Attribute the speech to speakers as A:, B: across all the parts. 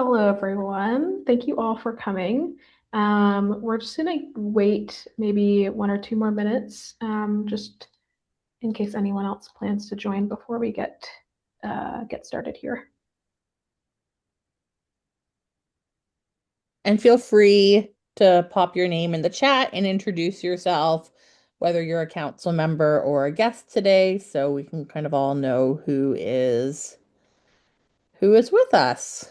A: Hello, everyone. Thank you all for coming. We're just gonna wait maybe 1 or 2 more minutes, just in case anyone else plans to join before we get started here.
B: And feel free to pop your name in the chat and introduce yourself, whether you're a council member or a guest today, so we can kind of all know who is with us.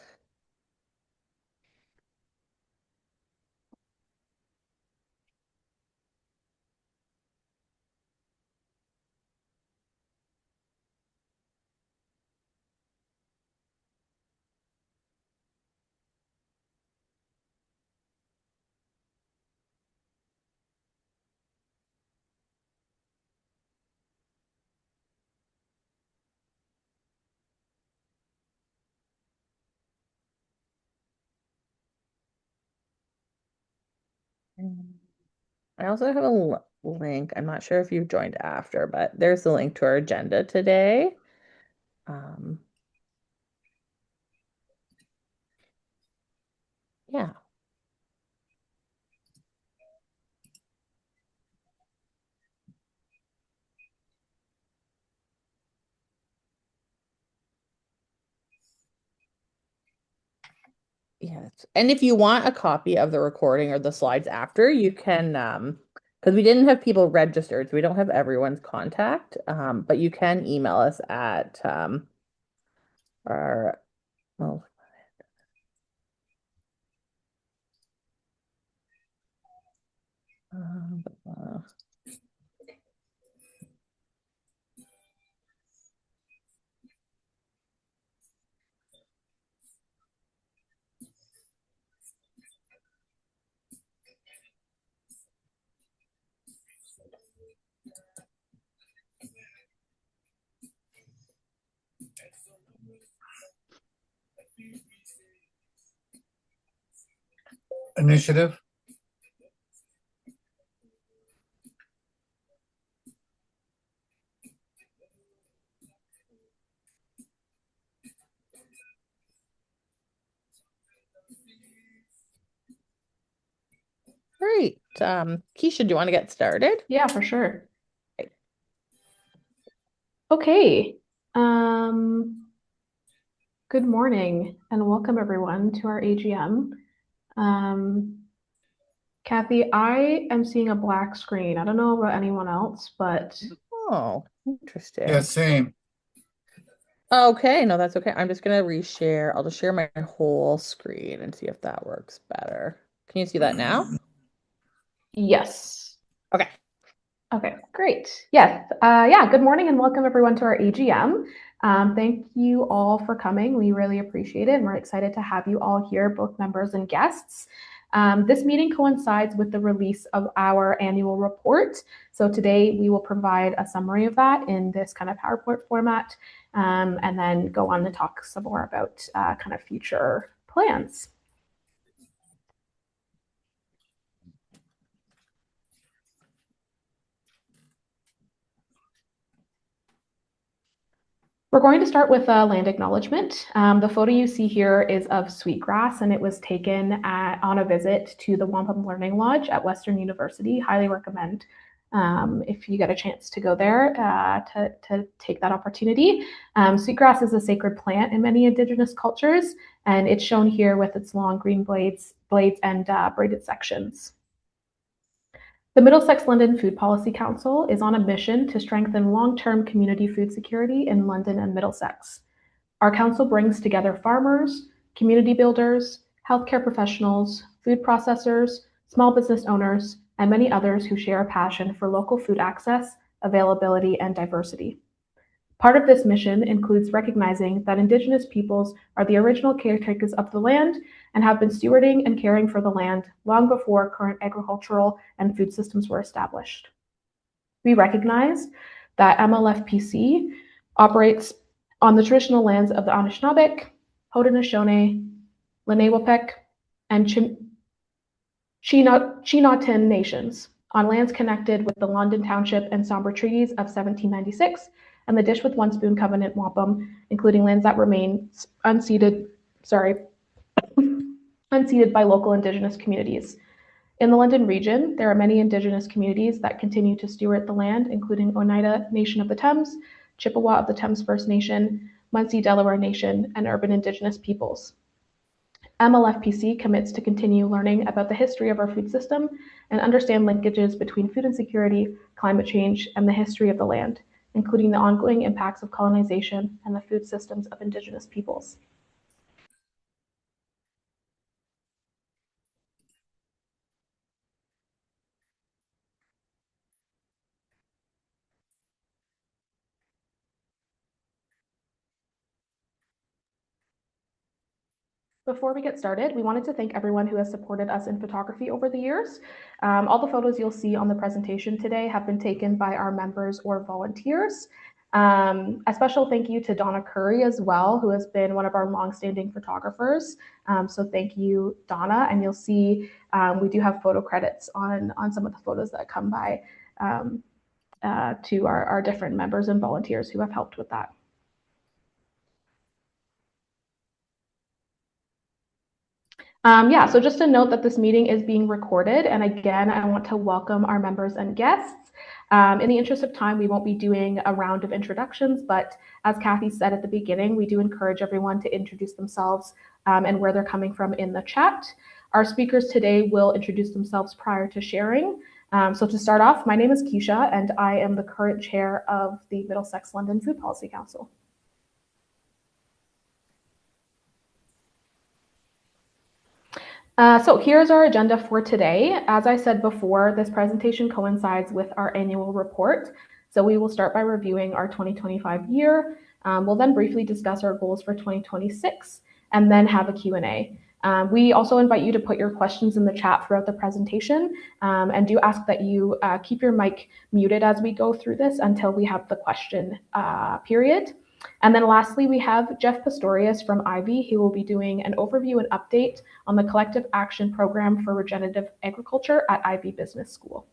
B: I also have a link. I'm not sure if you've joined after, but there's a link to our agenda today. Um, yeah. Yes. And if you want a copy of the recording or the slides after, you can, because we didn't have people registered, so we don't have everyone's contact. But you can email us at our, well, uh,
C: Initiative.
B: great. Keisha, do you want to get started?
A: Yeah, for sure. Okay. Good morning and welcome everyone to our AGM. Kathy, I am seeing a black screen. I don't know about anyone else, but
B: Oh, interesting.
C: Yeah, same.
B: Okay, no, that's okay. I'm just gonna reshare. I'll just share my whole screen and see if that works better. Can you see that now?
A: yes.
B: Okay.
A: Okay, great. Yes. Yeah, good morning and welcome everyone to our AGM. Thank you all for coming. We really appreciate it and we're excited to have you all here, both members and guests. This meeting coincides with the release of our annual report. So today we will provide a summary of that in this kind of PowerPoint format, and then go on to talk some more about kind of future plans. We're going to start with a land acknowledgement. The photo you see here is of Sweetgrass, and it was taken on a visit to the Wampum Learning Lodge at Western University. Highly recommend if you get a chance to go there to take that opportunity. Sweetgrass is a sacred plant in many Indigenous cultures, and it's shown here with its long green blades and braided sections. The Middlesex London Food Policy Council is on a mission to strengthen long-term community food security in London and Middlesex. Our council brings together farmers, community builders, healthcare professionals, food processors, small business owners, and many others who share a passion for local food access, availability, and diversity. Part of this mission includes recognizing that Indigenous peoples are the original caretakers of the land and have been stewarding and caring for the land long before current agricultural and food systems were established. We recognize that MLFPC operates on the traditional lands of the Anishinaabe, Haudenosaunee, Lenewapek, and Chinootan nations on lands connected with the London Township and Sombre Treaties of 1796 and the Dish with One Spoon Covenant Wampum, including lands that remain unceded unseated by local Indigenous communities. In the London region, there are many Indigenous communities that continue to steward the land, including Oneida Nation of the Thames, Chippewa of the Thames First Nation, Munsee Delaware Nation, and urban Indigenous peoples. MLFPC commits to continue learning about the history of our food system and understand linkages between food insecurity, climate change, and the history of the land, including the ongoing impacts of colonization and the food systems of Indigenous peoples. Before we get started, we wanted to thank everyone who has supported us in photography over the years. All the photos you'll see on the presentation today have been taken by our members or volunteers. A special thank you to Donna Curry as well, who has been one of our longstanding photographers. So thank you, Donna. And you'll see we do have photo credits on some of the photos that come by to our different members and volunteers who have helped with that. So just a note that this meeting is being recorded. And again, I want to welcome our members and guests. In the interest of time, we won't be doing a round of introductions, but as Kathy said at the beginning, we do encourage everyone to introduce themselves and where they're coming from in the chat. Our speakers today will introduce themselves prior to sharing. So to start off, my name is Keisha, and I am the current chair of the Middlesex London Food Policy Council. So here's our agenda for today. As I said before, this presentation coincides with our annual report. So we will start by reviewing our 2025 year. We'll then briefly discuss our goals for 2026 and then have a Q&A. We also invite you to put your questions in the chat throughout the presentation and do ask that you keep your mic muted as we go through this until we have the question period. And then lastly, we have Jeff Pastorius from Ivey, who will be doing an overview and update on the collective action program for regenerative agriculture at Ivey Business School.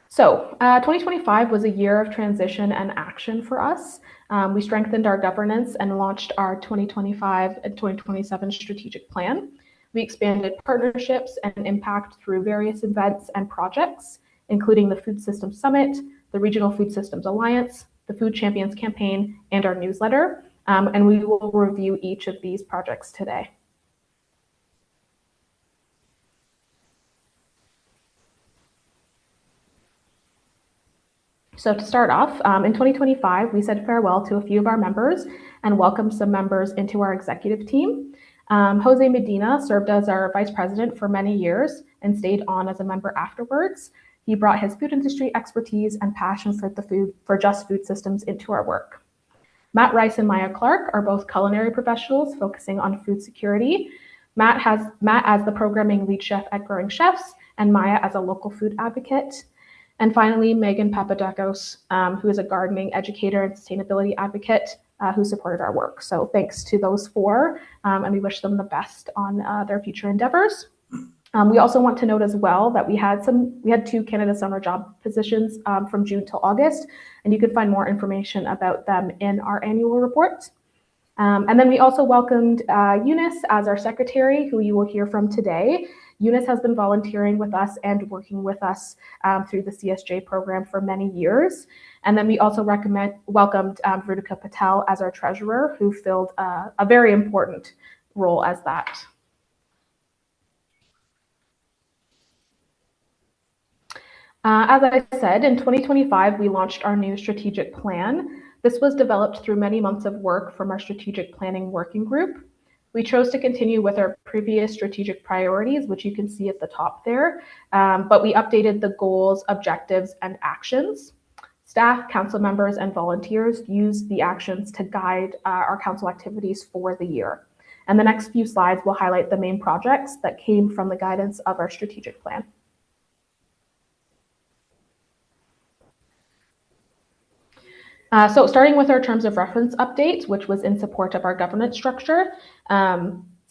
A: So 2025 was a year of transition and action for us. We strengthened our governance and launched our 2025 and 2027 strategic plan. We expanded partnerships and impact through various events and projects, including the Food Systems Summit, the Regional Food Systems Alliance, the Food Champions Campaign, and our newsletter. And we will review each of these projects today. So to start off, in 2025, we said farewell to a few of our members and welcomed some members into our executive team. Jose Medina served as our vice president for many years and stayed on as a member afterwards. He brought his food industry expertise and passion for just food systems into our work. Matt Rice and Maya Clark are both culinary professionals focusing on food security. Matt as the programming lead chef at Growing Chefs, and Maya as a local food advocate. And finally, Megan Papadakos, who is a gardening educator and sustainability advocate who supported our work. So thanks to those four, and we wish them the best on their future endeavors. We also want to note as well that we had 2 Canada Summer Job positions from June till August, and you can find more information about them in our annual report. And then we also welcomed Eunice as our secretary, who you will hear from today. Eunice has been volunteering with us and working with us through the CSJ program for many years. And then we also welcomed Vritika Patel as our treasurer, who filled a very important role as that. As I said, in 2025, we launched our new strategic plan. This was developed through many months of work from our strategic planning working group. We chose to continue with our previous strategic priorities, which you can see at the top there, but we updated the goals, objectives, and actions. Staff, council members, and volunteers used the actions to guide our council activities for the year. And the next few slides will highlight the main projects that came from the guidance of our strategic plan. So starting with our terms of reference update, which was in support of our governance structure.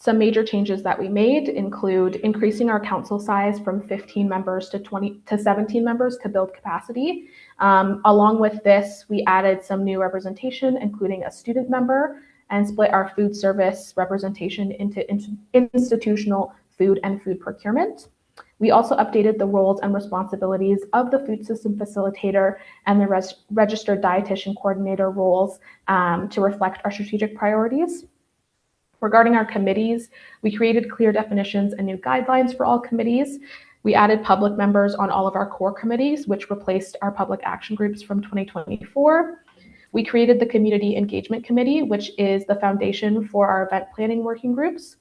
A: Some major changes that we made include increasing our council size from 15 members to 17 members to build capacity. Along with this, we added some new representation, including a student member, and split our food service representation into institutional food and food procurement. We also updated the roles and responsibilities of the food system facilitator and the registered dietitian coordinator roles to reflect our strategic priorities. Regarding our committees, we created clear definitions and new guidelines for all committees. We added public members on all of our core committees, which replaced our public action groups from 2024. We created the Community Engagement Committee, which is the foundation for our event planning working groups.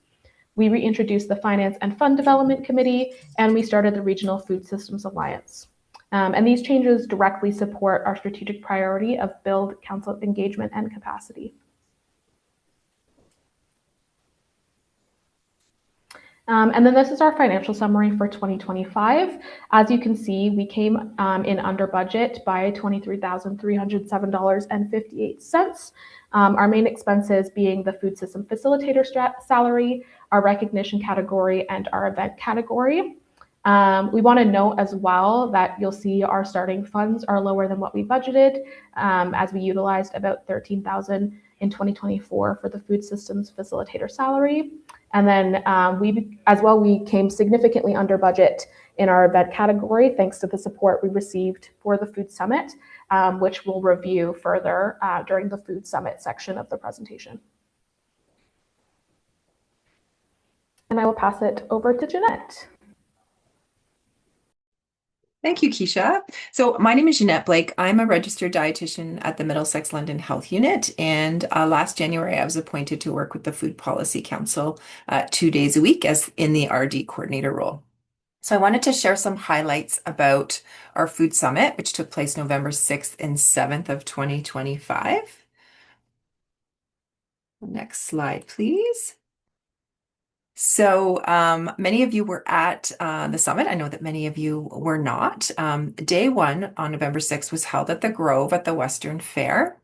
A: We reintroduced the Finance and Fund Development Committee, and we started the Regional Food Systems Alliance. And these changes directly support our strategic priority of build council engagement and capacity. And then this is our financial summary for 2025. As you can see, we came in under budget by $23,307.58. Our main expenses being the food system facilitator salary, our recognition category, and our event category. We want to note as well that you'll see our starting funds are lower than what we budgeted, as we utilized about $13,000 in 2024 for the food systems facilitator salary. And then we came significantly under budget in our event category, thanks to the support we received for the Food Summit, which we'll review further during the Food Summit section of the presentation. And I will pass it over to Jeanette.
C: Thank you, Keisha. So my name is Jeanette Blake. I'm a registered dietitian at the Middlesex London Health Unit. And last January, I was appointed to work with the Food Policy Council 2 days a week as in the RD coordinator role. So I wanted to share some highlights about our Food Summit, which took place November 6th and 7th of 2025. Next slide, please. So many of you were at the summit. I know that many of you were not. Day one on November 6th was held at the Grove at the Western Fair.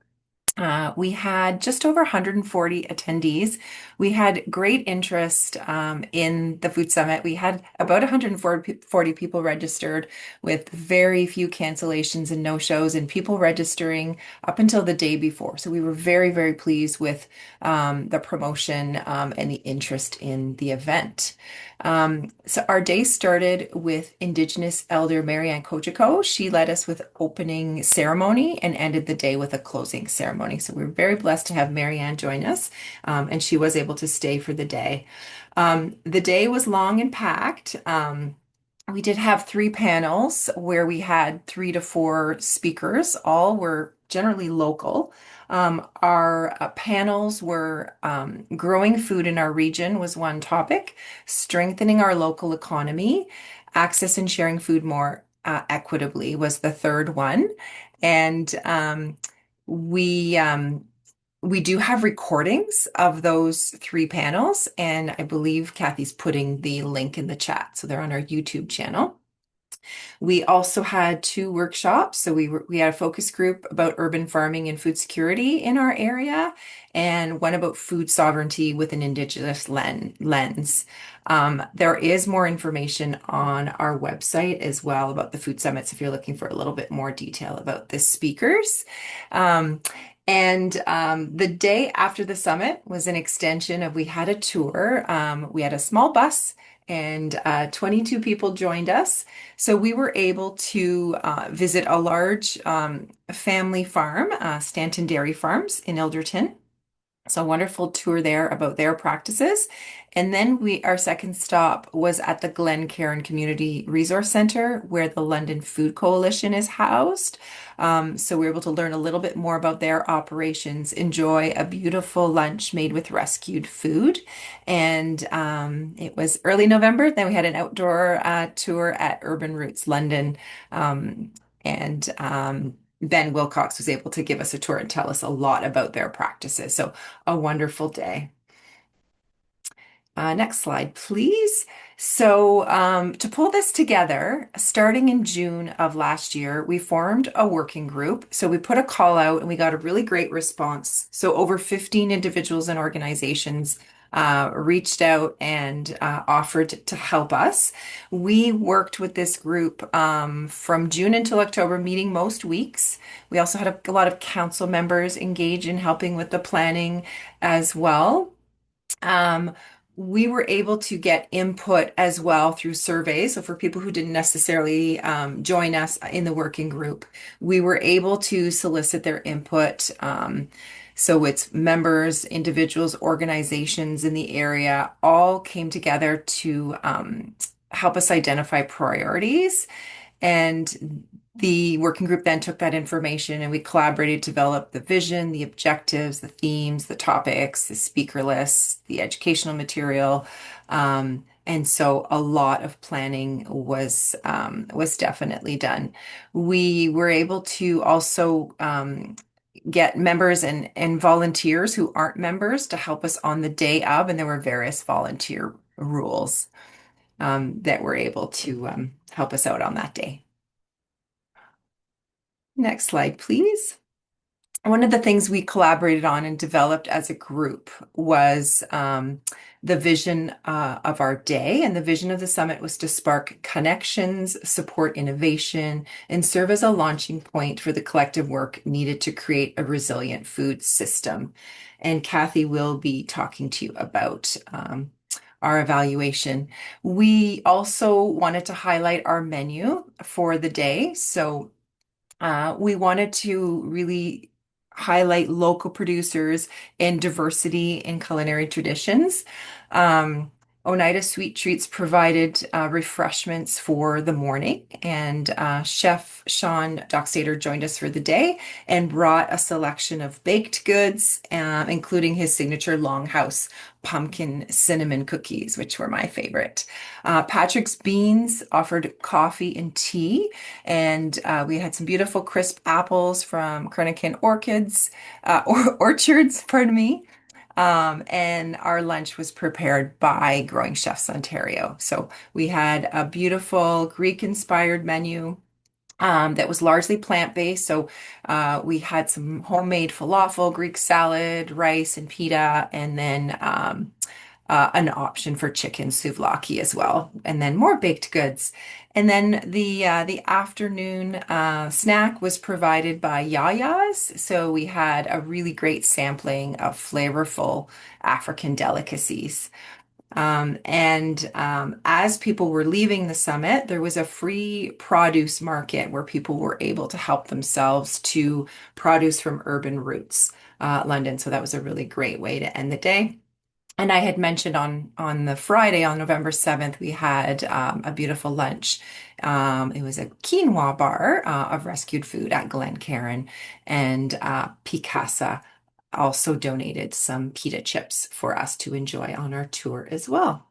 C: We had just over 140 attendees. We had great interest in the Food Summit. We had about 140 people registered with very few cancellations and no-shows and people registering up until the day before. So we were very, very pleased with the promotion and the interest in the event. So our day started with Indigenous Elder Marianne Kochiko. She led us with opening ceremony and ended the day with a closing ceremony. So we were very blessed to have Marianne join us, and she was able to stay for the day. The day was long and packed. We did have 3 panels where we had 3 to 4 speakers. All were generally local. Our panels were growing food in our region was one topic, strengthening our local economy, access and sharing food more equitably was the third one. And we do have recordings of those 3 panels, and I believe Kathy's putting the link in the chat. So they're on our YouTube channel. We also had 2 workshops. So we had a focus group about urban farming and food security in our area, and one about food sovereignty with an Indigenous lens. There is more information on our website as well about the Food Summits if you're looking for a little bit more detail about the speakers. The day after the summit was an extension of, we had a tour. We had a small bus and 22 people joined us. So we were able to visit a large family farm, Stanton Dairy Farms in Ilderton. So a wonderful tour there about their practices. And then our second stop was at the Glencairn Community Resource Center, where the London Food Coalition is housed. So we were able to learn a little bit more about their operations, enjoy a beautiful lunch made with rescued food. And it was early November. Then we had an outdoor tour at Urban Roots London. Ben Wilcox was able to give us a tour and tell us a lot about their practices. So a wonderful day. Next slide, please. So to pull this together, starting in June of last year, we formed a working group. So we put a call out and we got a really great response. So over 15 individuals and organizations reached out and offered to help us. We worked with this group from June until October, meeting most weeks. We also had a lot of council members engage in helping with the planning as well. Um, we were able to get input as well through surveys. So for people who didn't necessarily join us in the working group, we were able to solicit their input. So it's members, individuals, organizations in the area all came together to help us identify priorities. And the working group then took that information and we collaborated to develop the vision, the objectives, the themes, the topics, the speaker lists, the educational material. And so a lot of planning was definitely done. We were able to also get members and volunteers who aren't members to help us on the day of, and there were various volunteer rules that were able to help us out on that day. Next slide, please. One of the things we collaborated on and developed as a group was the vision of our day. And the vision of the summit was to spark connections, support innovation, and serve as a launching point for the collective work needed to create a resilient food system. And Kathy will be talking to you about our evaluation. We also wanted to highlight our menu for the day. So we wanted to really highlight local producers and diversity in culinary traditions. Oneida Sweet Treats provided refreshments for the morning, and Chef Sean Dockstader joined us for the day and brought a selection of baked goods, including his signature Longhouse pumpkin cinnamon cookies, which were my favorite. Patrick's Beans offered coffee and tea, and we had some beautiful crisp apples from Kernican Orchards, pardon me. And our lunch was prepared by Growing Chefs Ontario. So we had a beautiful Greek-inspired menu that was largely plant-based. So we had some homemade falafel, Greek salad, rice, and pita, and then an option for chicken souvlaki as well, and then more baked goods. And then the afternoon snack was provided by Yaya's. So we had a really great sampling of flavorful African delicacies. As people were leaving the summit, there was a free produce market where people were able to help themselves to produce from Urban Roots, London. So that was a really great way to end the day. And I had mentioned on the Friday, on November 7th, we had a beautiful lunch. It was a quinoa bar of rescued food at Glencairn, and Picasa also donated some pita chips for us to enjoy on our tour as well.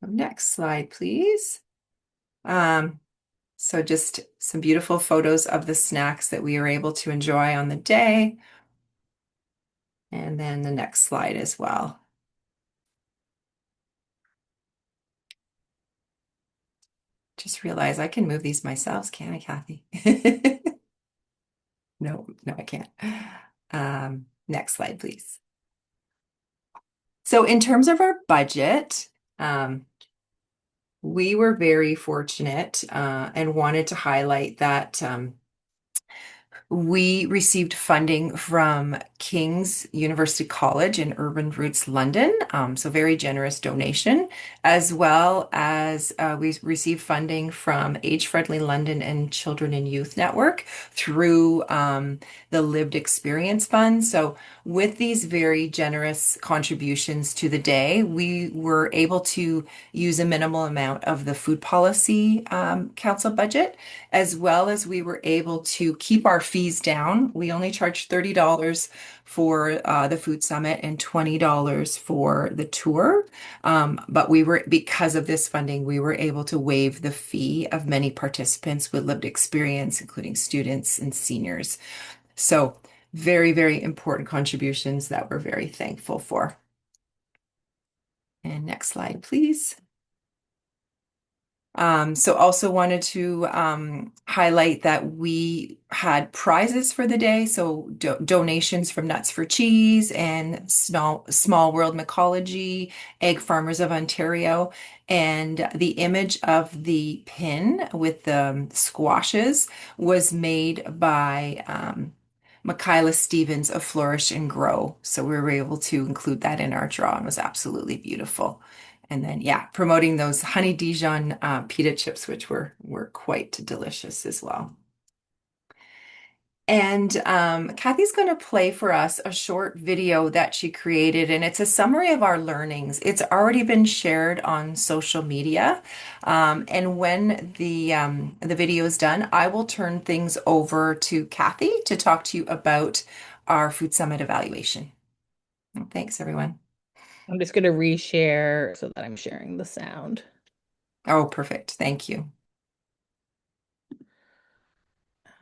C: Next slide, please. So just some beautiful photos of the snacks that we were able to enjoy on the day. And then the next slide as well. Just realize I can move these myself, can't I, Kathy? No, I can't. Next slide, please. So in terms of our budget, we were very fortunate and wanted to highlight that we received funding from King's University College in Urban Roots, London. So very generous donation, as well as we received funding from Age Friendly London and Children and Youth Network through the Lived Experience Fund. So with these very generous contributions to the day, we were able to use a minimal amount of the Food Policy Council budget, as well as we were able to keep our fees down. We only charged $30 for the Food Summit and $20 for the tour. But because of this funding, we were able to waive the fee of many participants with lived experience, including students and seniors. So very, very important contributions that we're very thankful for. And next slide, please. So also wanted to highlight that we had prizes for the day. So donations from Nuts for Cheese and Small World Mycology, Egg Farmers of Ontario, and the image of the pin with the squashes was made by Michaela Stevens of Flourish and Grow. So we were able to include that in our draw and it was absolutely beautiful. And then, yeah, promoting those honey Dijon pita chips, which were quite delicious as well. And Kathy's going to play for us a short video that she created, and it's a summary of our learnings. It's already been shared on social media, and when the video is done, I will turn things over to Kathy to talk to you about our Food Summit evaluation. Thanks, everyone.
B: I'm just going to reshare so that I'm sharing the sound.
C: Oh, perfect. Thank you.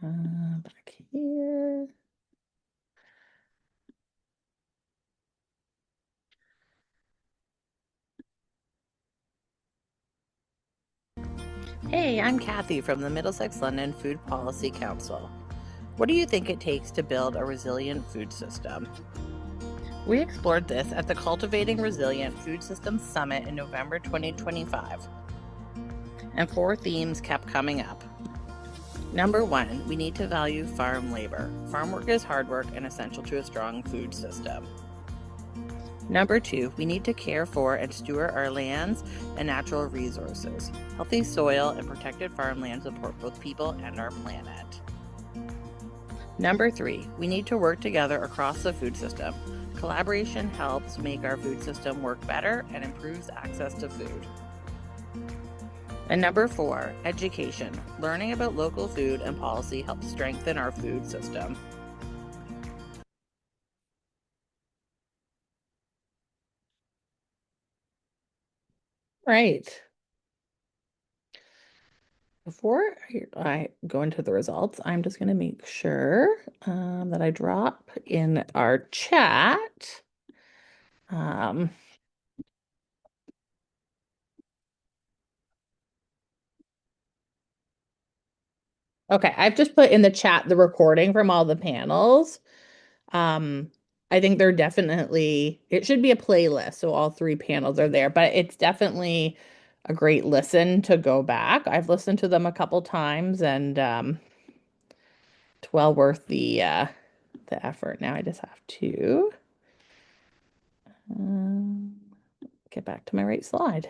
B: Back here. Hey, I'm Kathy from the Middlesex London Food Policy Council. What do you think it takes to build a resilient food system? We explored this at the Cultivating Resilient Food Systems Summit in November 2025. And 4 themes kept coming up. Number 1, we need to value farm labor. Farm work is hard work and essential to a strong food system. Number 2, we need to care for and steward our lands and natural resources. Healthy soil and protected farmland support both people and our planet. Number 3, we need to work together across the food system. Collaboration helps make our food system work better and improves access to food. And number 4, education. Learning about local food and policy helps strengthen our food system. Right. Before I go into the results, I'm just going to make sure that I drop in our chat. Okay, I've just put in the chat the recording from all the panels. I think they're definitely, it should be a playlist, so all 3 panels are there, but it's definitely a great listen to go back. I've listened to them a couple times and it's well worth the effort. Now I just have to get back to my right slide.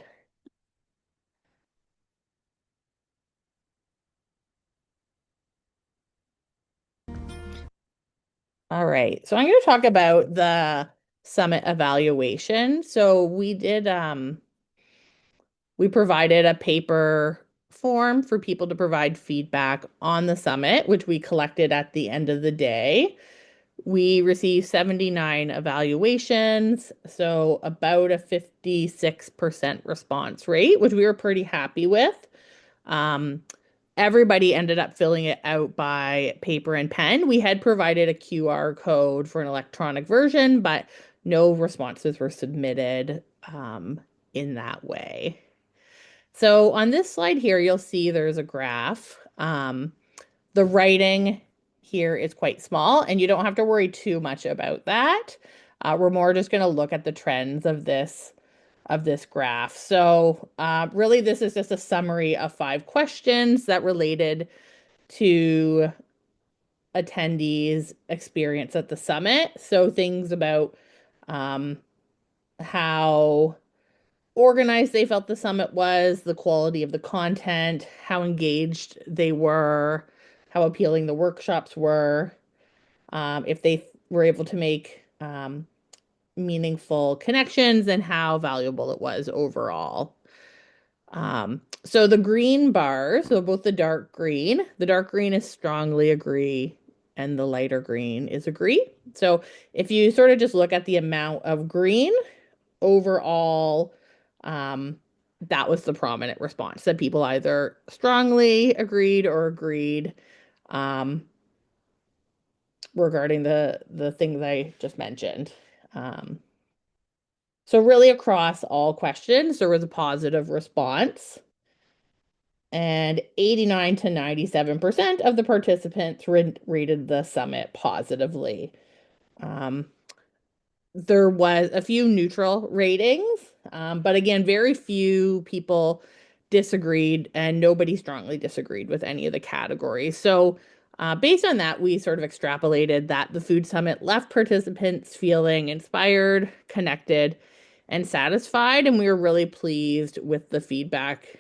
B: All right, so I'm going to talk about the summit evaluation. So we did, we provided a paper form for people to provide feedback on the summit, which we collected at the end of the day. We received 79 evaluations, so about a 56% response rate, which we were pretty happy with. Everybody ended up filling it out by paper and pen. We had provided a QR code for an electronic version, but no responses were submitted in that way. So on this slide here, you'll see there's a graph. The writing here is quite small, and you don't have to worry too much about that. We're more just going to look at the trends of this graph. So really, this is just a summary of 5 questions that related to attendees' experience at the summit. So things about how organized they felt the summit was, the quality of the content, how engaged they were, how appealing the workshops were, if they were able to make meaningful connections, and how valuable it was overall. So the green bars, so both the dark green is strongly agree, and the lighter green is agree. So if you sort of just look at the amount of green overall, that was the prominent response, that people either strongly agreed or agreed regarding the things I just mentioned. So really across all questions, there was a positive response. and 89 to 97% of the participants rated the summit positively. There was a few neutral ratings, but again, very few people disagreed, and nobody strongly disagreed with any of the categories. So, based on that, we sort of extrapolated that the food summit left participants feeling inspired, connected, and satisfied. And we were really pleased with the feedback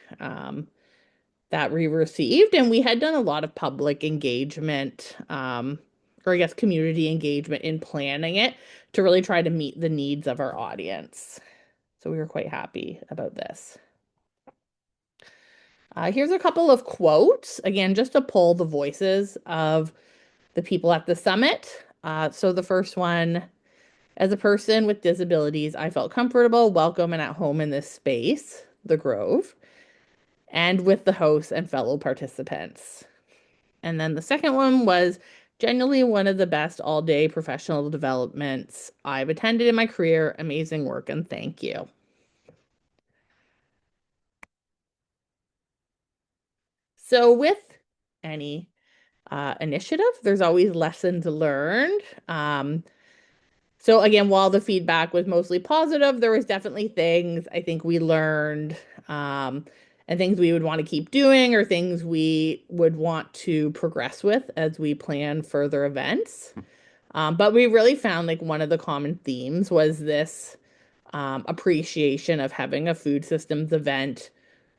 B: that we received. And we had done a lot of public engagement, or I guess community engagement in planning it to really try to meet the needs of our audience. So we were quite happy about this. Here's a couple of quotes, again, just to pull the voices of the people at the summit. So the first one, as a person with disabilities, I felt comfortable, welcome, and at home in this space, the Grove, and with the hosts and fellow participants. And then the second one was genuinely one of the best all-day professional developments I've attended in my career. Amazing work, and thank you. So with any initiative, there's always lessons learned. So again, while the feedback was mostly positive, there was definitely things I think we learned, and things we would want to keep doing or things we would want to progress with as we plan further events. But we really found like one of the common themes was this appreciation of having a food systems event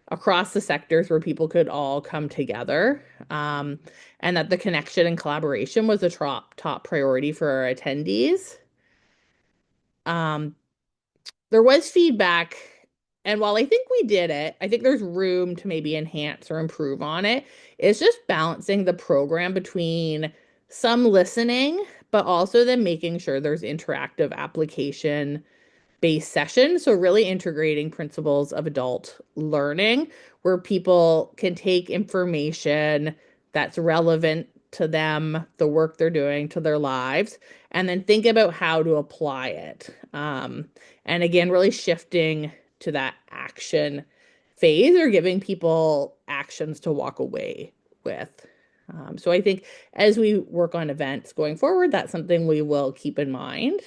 B: across the sectors where people could all come together, and that the connection and collaboration was a top priority for our attendees. There was feedback, and while I think we did it, I think there's room to maybe enhance or improve on it. It's just balancing the program between some listening, but also then making sure there's interactive application based sessions. So really integrating principles of adult learning where people can take information that's relevant to them, the work they're doing, to their lives, and then think about how to apply it. And again, really shifting to that action phase or giving people actions to walk away with. So I think as we work on events going forward, that's something we will keep in mind.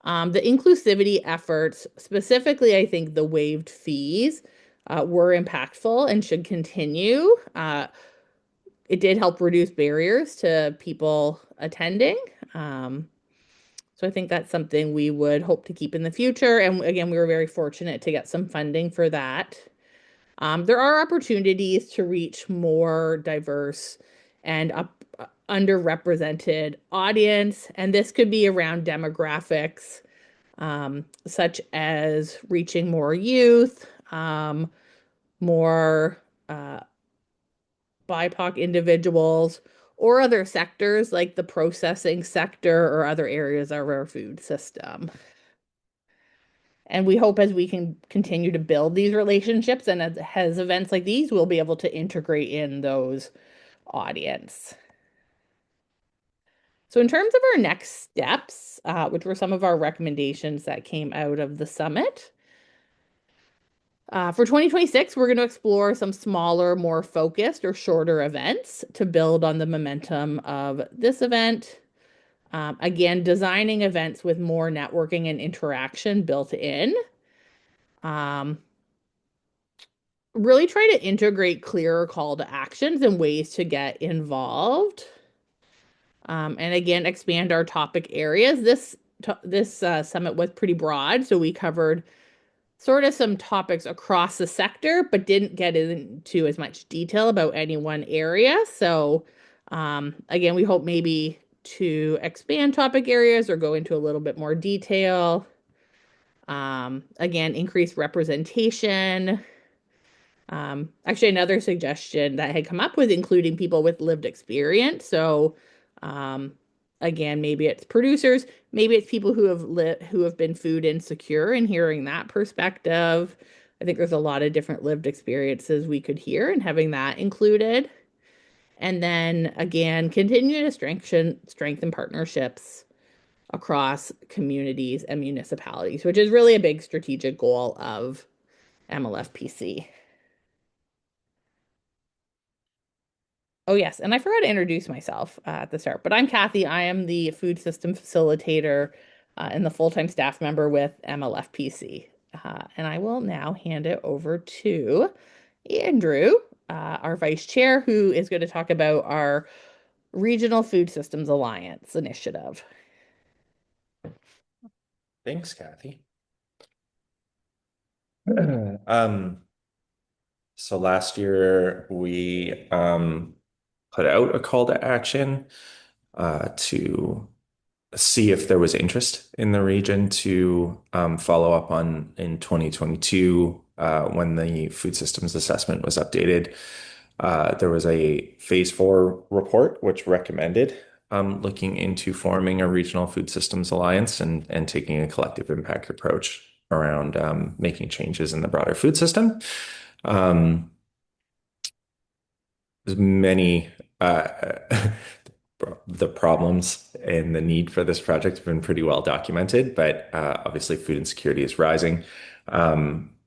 B: The inclusivity efforts, specifically, I think the waived fees were impactful and should continue. It did help reduce barriers to people attending. So I think that's something we would hope to keep in the future. And again, we were very fortunate to get some funding for that. There are opportunities to reach more diverse and underrepresented audience, and this could be around demographics, such as reaching more youth, more BIPOC individuals, or other sectors like the processing sector or other areas of our food system. And we hope as we can continue to build these relationships and as events like these, we'll be able to integrate in those audience. So in terms of our next steps, which were some of our recommendations that came out of the summit, for 2026, we're going to explore some smaller, more focused or shorter events to build on the momentum of this event. Again, designing events with more networking and interaction built in. Really try to integrate clearer call to actions and ways to get involved. And again, expand our topic areas. This summit was pretty broad, so we covered sort of some topics across the sector, but didn't get into as much detail about any one area. So again, we hope maybe to expand topic areas or go into a little bit more detail. Again, increase representation. Actually, another suggestion that had come up was including people with lived experience. So again, maybe it's producers, maybe it's people who have been food insecure, and hearing that perspective. I think there's a lot of different lived experiences we could hear, and having that included. And then again, continue to strengthen partnerships across communities and municipalities, which is really a big strategic goal of MLFPC. Oh, yes. And I forgot to introduce myself at the start, but I'm Kathy. I am the food system facilitator and the full-time staff member with MLFPC. And I will now hand it over to Andrew, our vice chair, who is going to talk about our Regional Food Systems Alliance initiative.
D: Thanks, Kathy. So last year we put out a call to action to see if there was interest in the region to follow up on in 2022 when the food systems assessment was updated. There was a phase 4 report which recommended looking into forming a regional food systems alliance and taking a collective impact approach around making changes in the broader food system. There's many the problems and the need for this project have been pretty well documented, but obviously food insecurity is rising.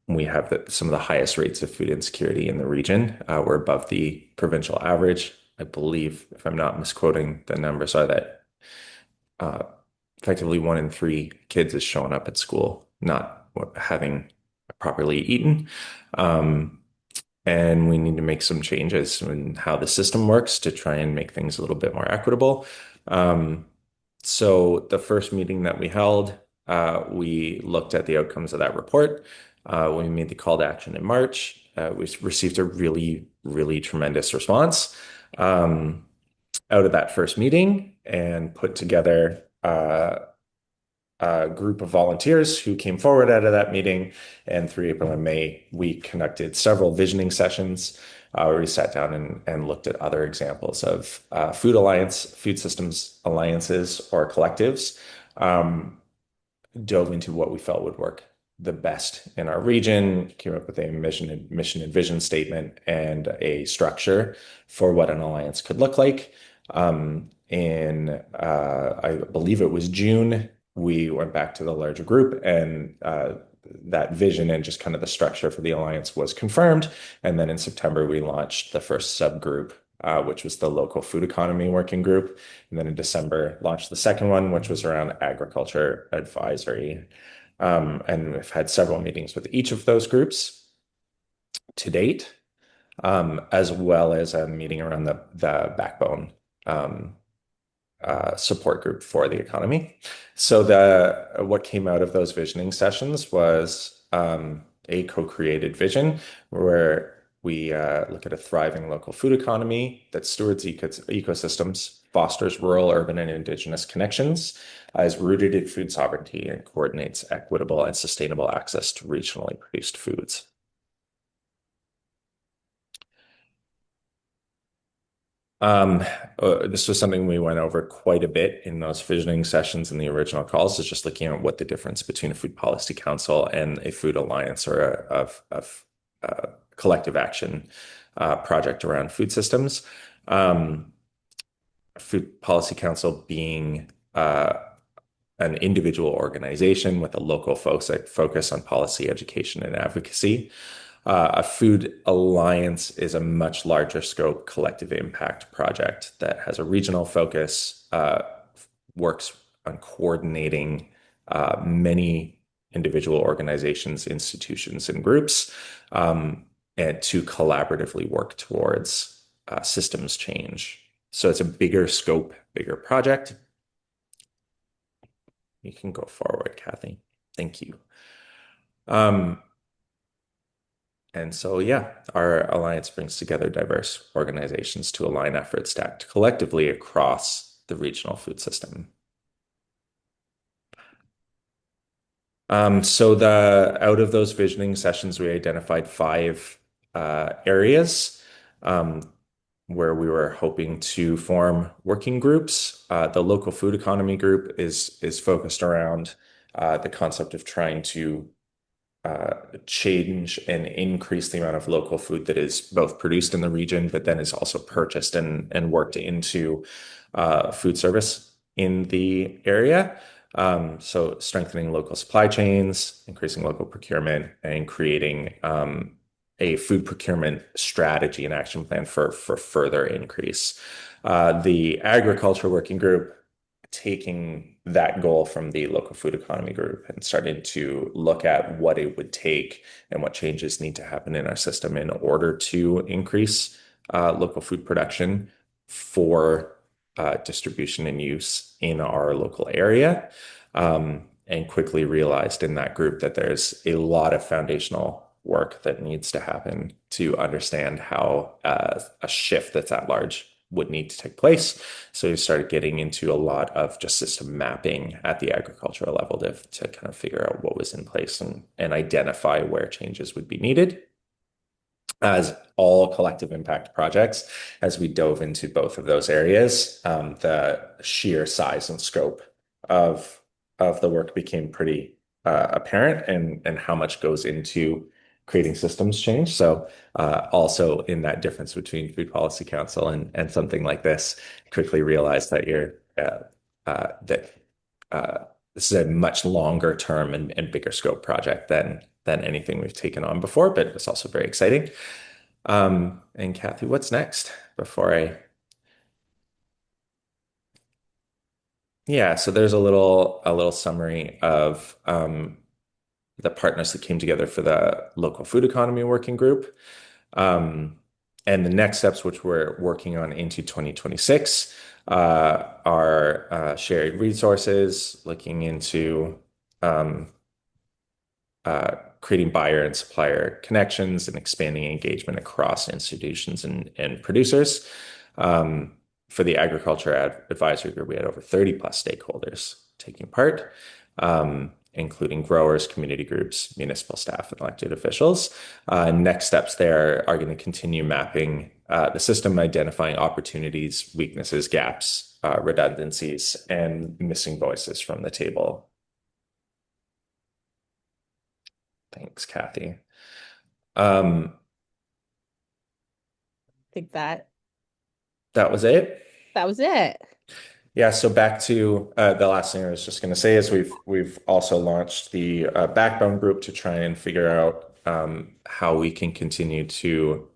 D: We have some of the highest rates of food insecurity in the region. We're above the provincial average. I believe, if I'm not misquoting, the numbers are that effectively 1 in 3 kids is showing up at school not having properly eaten. And we need to make some changes in how the system works to try and make things a little bit more equitable. So the first meeting that we held, we looked at the outcomes of that report. We made the call to action in March. We received a really, really tremendous response out of that first meeting and put together a group of volunteers who came forward out of that meeting. And through April and May, we conducted several visioning sessions where we sat down and looked at other examples of food systems alliances or collectives, dove into what we felt would work the best in our region, came up with a mission and vision statement and a structure for what an alliance could look like. In I believe it was June, we went back to the larger group and that vision and just kind of the structure for the alliance was confirmed. And then in September, we launched the first subgroup, which was the local food economy working group. And then in December, launched the second one, which was around agriculture advisory. And we've had several meetings with each of those groups to date, as well as a meeting around the backbone support group for the economy. So what came out of those visioning sessions was a co-created vision where we look at a thriving local food economy that stewards ecosystems, fosters rural, urban, and Indigenous connections, is rooted in food sovereignty, and coordinates equitable and sustainable access to regionally produced foods. This was something we went over quite a bit in those visioning sessions in the original calls, is just looking at what the difference between a food policy council and a food alliance or a collective action project around food systems. Food policy council being an individual organization with a local focus on policy, education, and advocacy. A food alliance is a much larger scope collective impact project that has a regional focus, works on coordinating many individual organizations, institutions, and groups, and to collaboratively work towards systems change. So it's a bigger scope, bigger project. You can go forward, Kathy. Thank you. And so, yeah, our alliance brings together diverse organizations to align efforts to act collectively across the regional food system. So out of those visioning sessions, we identified 5 areas where we were hoping to form working groups. The local food economy group is focused around the concept of trying to change and increase the amount of local food that is both produced in the region, but then is also purchased and worked into food service in the area. So strengthening local supply chains, increasing local procurement, and creating a food procurement strategy and action plan for further increase. The agriculture working group taking that goal from the local food economy group and starting to look at what it would take and what changes need to happen in our system in order to increase local food production for distribution and use in our local area. And quickly realized in that group that there's a lot of foundational work that needs to happen to understand how a shift that's at large would need to take place. So we started getting into a lot of just system mapping at the agricultural level to kind of figure out what was in place and identify where changes would be needed. As all collective impact projects, as we dove into both of those areas, the sheer size and scope of the work became pretty apparent, and how much goes into creating systems change. So also in that difference between Food Policy Council and something like this, quickly realized that this is a much longer term and bigger scope project than anything we've taken on before, but it's also very exciting. And Kathy, what's next before Yeah, so there's a little summary of the partners that came together for the local food economy working group. And the next steps, which we're working on into 2026, are shared resources, looking into creating buyer and supplier connections and expanding engagement across institutions and producers. For the Agriculture Advisory Group, we had over 30 plus stakeholders taking part, including growers, community groups, municipal staff, and elected officials. Next steps there are going to continue mapping the system, identifying opportunities, weaknesses, gaps, redundancies, and missing voices from the table. Thanks, Kathy.
B: I think that
D: was it.
B: That was it.
D: Yeah, so back to the last thing I was just going to say is we've also launched the Backbone group to try and figure out how we can continue to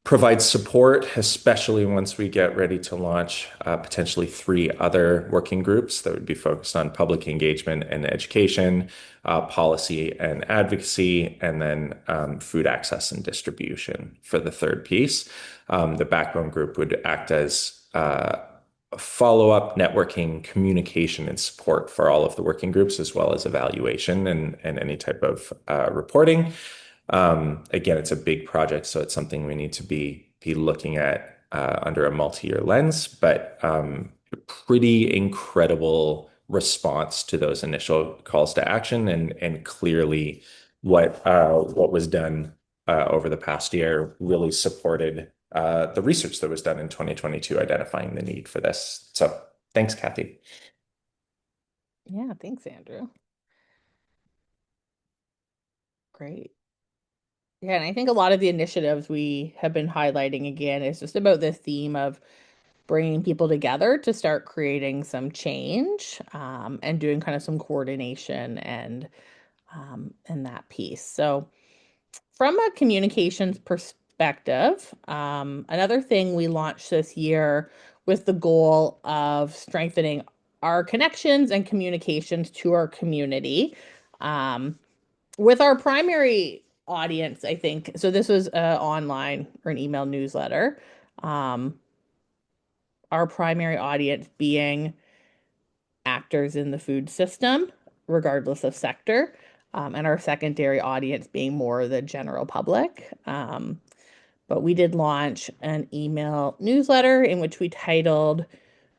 D: provide support, especially once we get ready to launch potentially 3 other working groups that would be focused on public engagement and education, policy and advocacy, and then food access and distribution for the third piece. The Backbone group would act as follow-up networking, communication, and support for all of the working groups, as well as evaluation and any type of reporting. Again, it's a big project, so it's something we need to be looking at under a multi-year lens, but pretty incredible response to those initial calls to action, and clearly what was done over the past year really supported the research that was done in 2022 identifying the need for this. So thanks, Kathy.
B: Yeah, thanks, Andrew. Great. Yeah, and I think a lot of the initiatives we have been highlighting again is just about this theme of bringing people together to start creating some change, and doing kind of some coordination and that piece. So from a communications perspective, another thing we launched this year with the goal of strengthening our connections and communications to our community, with our primary audience, I think. So this was online or an email newsletter. Our primary audience being actors in the food system, regardless of sector, and our secondary audience being more the general public. But we did launch an email newsletter in which we titled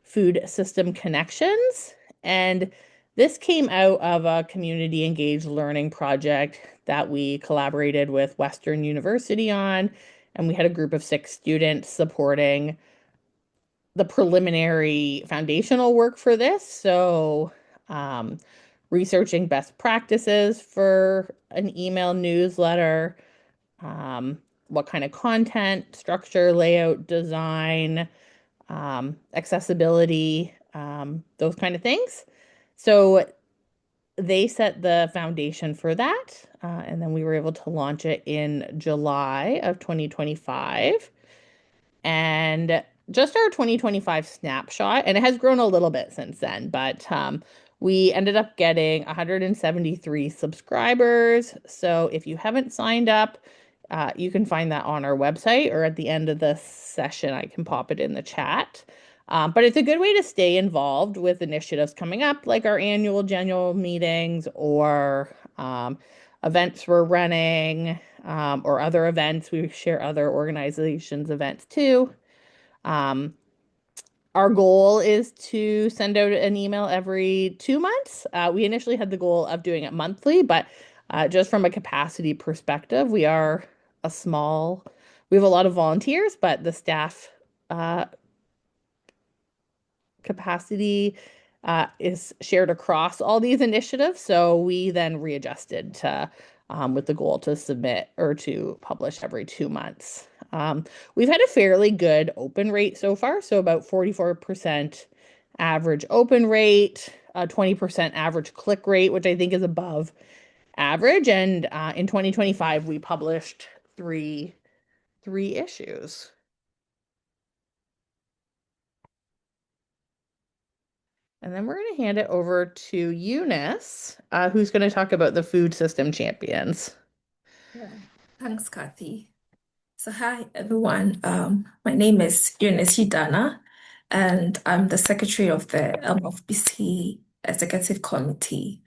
B: Food System Connections. And this came out of a community engaged learning project that we collaborated with Western University on. And we had a group of 6 students supporting the preliminary foundational work for this. So, researching best practices for an email newsletter, what kind of content, structure, layout, design, accessibility, those kind of things. So they set the foundation for that. and then we were able to launch it in July of 2025. And just our 2025 snapshot, and it has grown a little bit since then, but we ended up getting 173 subscribers. So if you haven't signed up, you can find that on our website, or at the end of the session, I can pop it in the chat. But it's a good way to stay involved with initiatives coming up, like our annual general meetings or events we're running, or other events. We share other organizations' events too. Our goal is to send out an email every 2 months. We initially had the goal of doing it monthly, but just from a capacity perspective, we have a lot of volunteers, but the staff capacity is shared across all these initiatives. So we then readjusted to with the goal to submit or to publish every 2 months. We've had a fairly good open rate so far, so about 44% average open rate, 20% average click rate, which I think is above average. And in 2025, we published three issues. And then we're going to hand it over to Eunice, who's going to talk about the food system champions.
E: Yeah. Thanks, Kathy. So hi, everyone. My name is Eunice Hidana, and I'm the secretary of the MLFPC Executive Committee.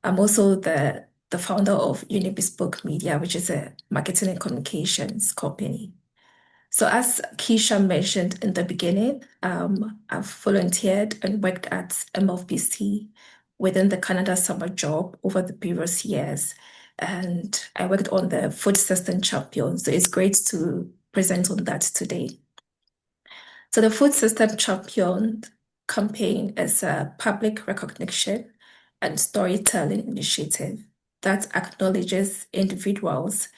E: I'm also the founder of Bespoke Media, which is a marketing and communications company. So as Keisha mentioned in the beginning, I've volunteered and worked at MLFPC within the Canada Summer Job over the previous years. And I worked on the food system champion. So it's great to present on that today. So the food system champion campaign is a public recognition and storytelling initiative that acknowledges individuals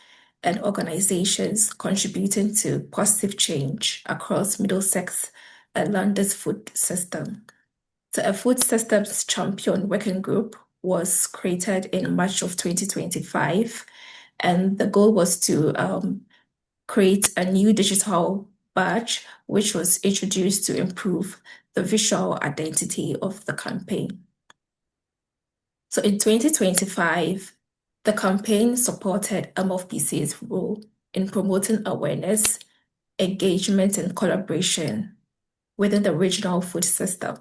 E: and organizations contributing to positive change across Middlesex and London's food system. So a food systems champion working group was created in March of 2025, and the goal was to create a new digital badge, which was introduced to improve the visual identity of the campaign. So in 2025, the campaign supported MLFPC's role in promoting awareness, engagement, and collaboration within the regional food system.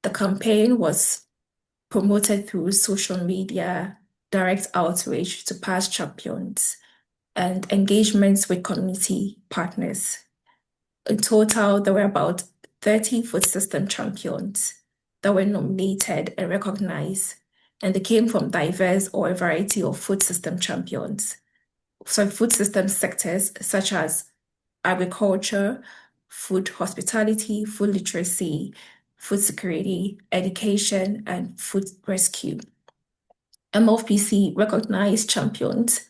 E: The campaign was promoted through social media, direct outreach to past champions, and engagements with community partners. In total, there were about 30 food system champions that were nominated and recognized, and they came from diverse or a variety of food system champions. So food system sectors such as agriculture, food hospitality, food literacy, food security, education, and food rescue. MLFPC recognized champions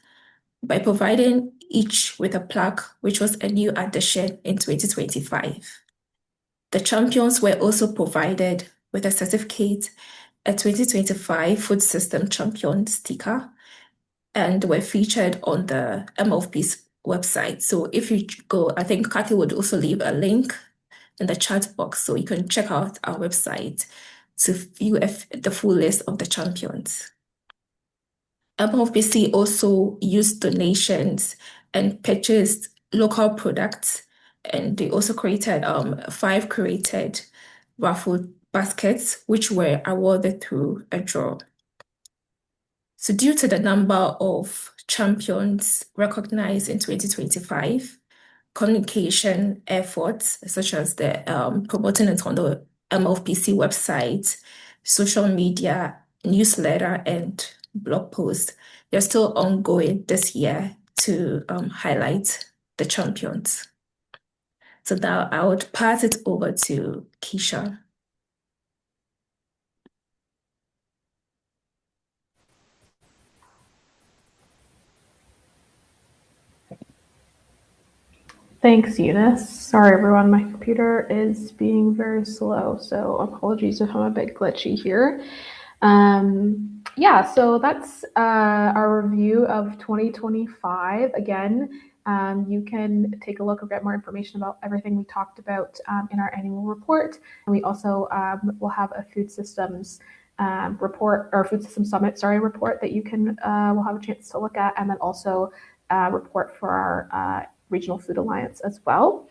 E: by providing each with a plaque, which was a new addition in 2025. The champions were also provided with a certificate, a 2025 Food System Champion sticker, and were featured on the MLFP's website. So if you go, I think Kathy would also leave a link in the chat box, so you can check out our website to view the full list of the champions. MLFPC also used donations and purchased local products, and they also created 5 curated raffle baskets, which were awarded through a draw. So due to the number of champions recognized in 2025, communication efforts such as the promoting it on the MLFPC website, social media, newsletter, and blog posts, they're still ongoing this year to highlight the champions. So now I would pass it over to Keisha.
A: Thanks, Eunice. Sorry, everyone, my computer is being very slow, so apologies if I'm a bit glitchy here. Yeah, so that's our review of 2025. Again, you can take a look or get more information about everything we talked about in our annual report. And we also will have a food systems report or food system summit, report that you can will have a chance to look at, and then also a report for our regional food alliance as well.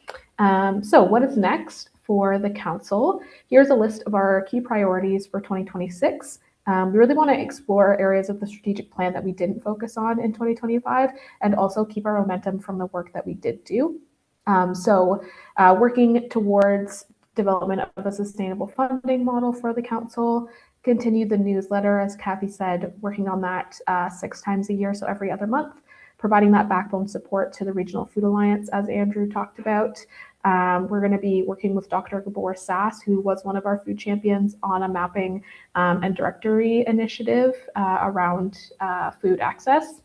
A: So what is next for the council? Here's a list of our key priorities for 2026. We really want to explore areas of the strategic plan that we didn't focus on in 2025 and also keep our momentum from the work that we did do. Working towards development of a sustainable funding model for the council, continue the newsletter, as Kathy said, working on that 6 times a year, so every other month, providing that backbone support to the Regional Food Alliance, as Andrew talked about. We're going to be working with Dr. Gabor Sass, who was one of our food champions, on a mapping and directory initiative around food access.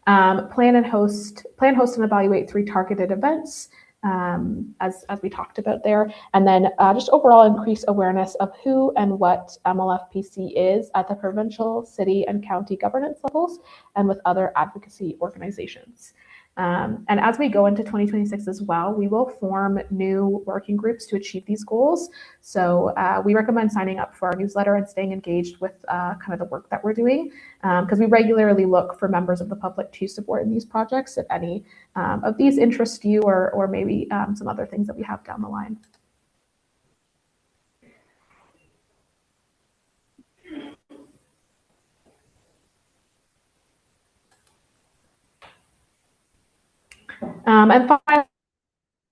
A: Plan, host, and evaluate 3 targeted events, as we talked about there, and then just overall increase awareness of who and what MLFPC is at the provincial, city, and county governance levels, and with other advocacy organizations. And as we go into 2026 as well, we will form new working groups to achieve these goals. So we recommend signing up for our newsletter and staying engaged with kind of the work that we're doing, because we regularly look for members of the public to support in these projects if any of these interest you, or maybe some other things that we have down the line. And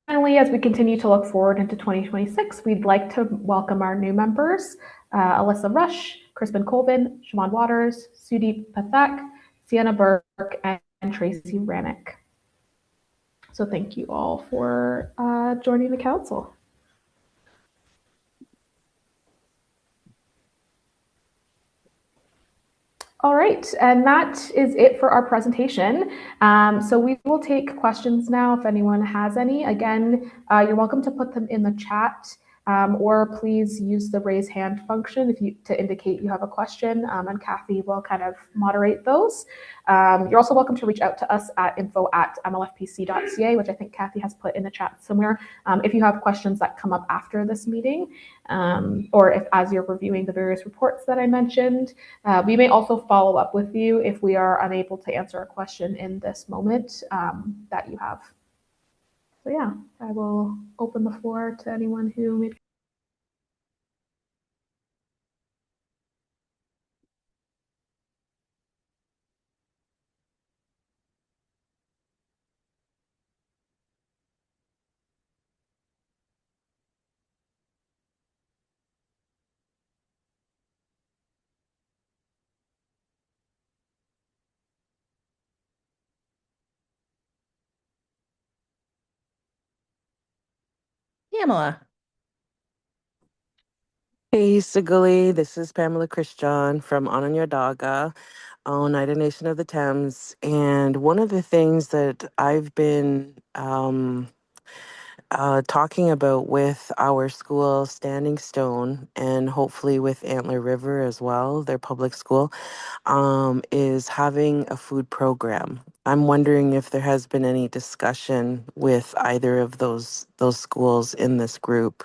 A: finally, as we continue to look forward into 2026, we'd like to welcome our new members, Alyssa Rush, Crispin Colvin, Siobhan Waters, Sudeep Pathak, Sienna Burke, and Tracy Rannick. So thank you all for joining the council. All right, and that is it for our presentation. So we will take questions now if anyone has any. Again, you're welcome to put them in the chat, or please use the raise hand function to indicate you have a question, and Kathy will kind of moderate those. You're also welcome to reach out to us at info@mlfpc.ca, which I think Kathy has put in the chat somewhere, if you have questions that come up after this meeting, or if as you're reviewing the various reports that I mentioned. We may also follow up with you if we are unable to answer a question in this moment that you have. So yeah, I will open the floor to anyone who may.
B: Pamela.
F: Hey, Sigali, this is Pamela Christian from Onondaga, Oneida Nation of the Thames. And one of the things that I've been talking about with our school, Standing Stone, and hopefully with Antler River as well, their public school, is having a food program. I'm wondering if there has been any discussion with either of those schools in this group.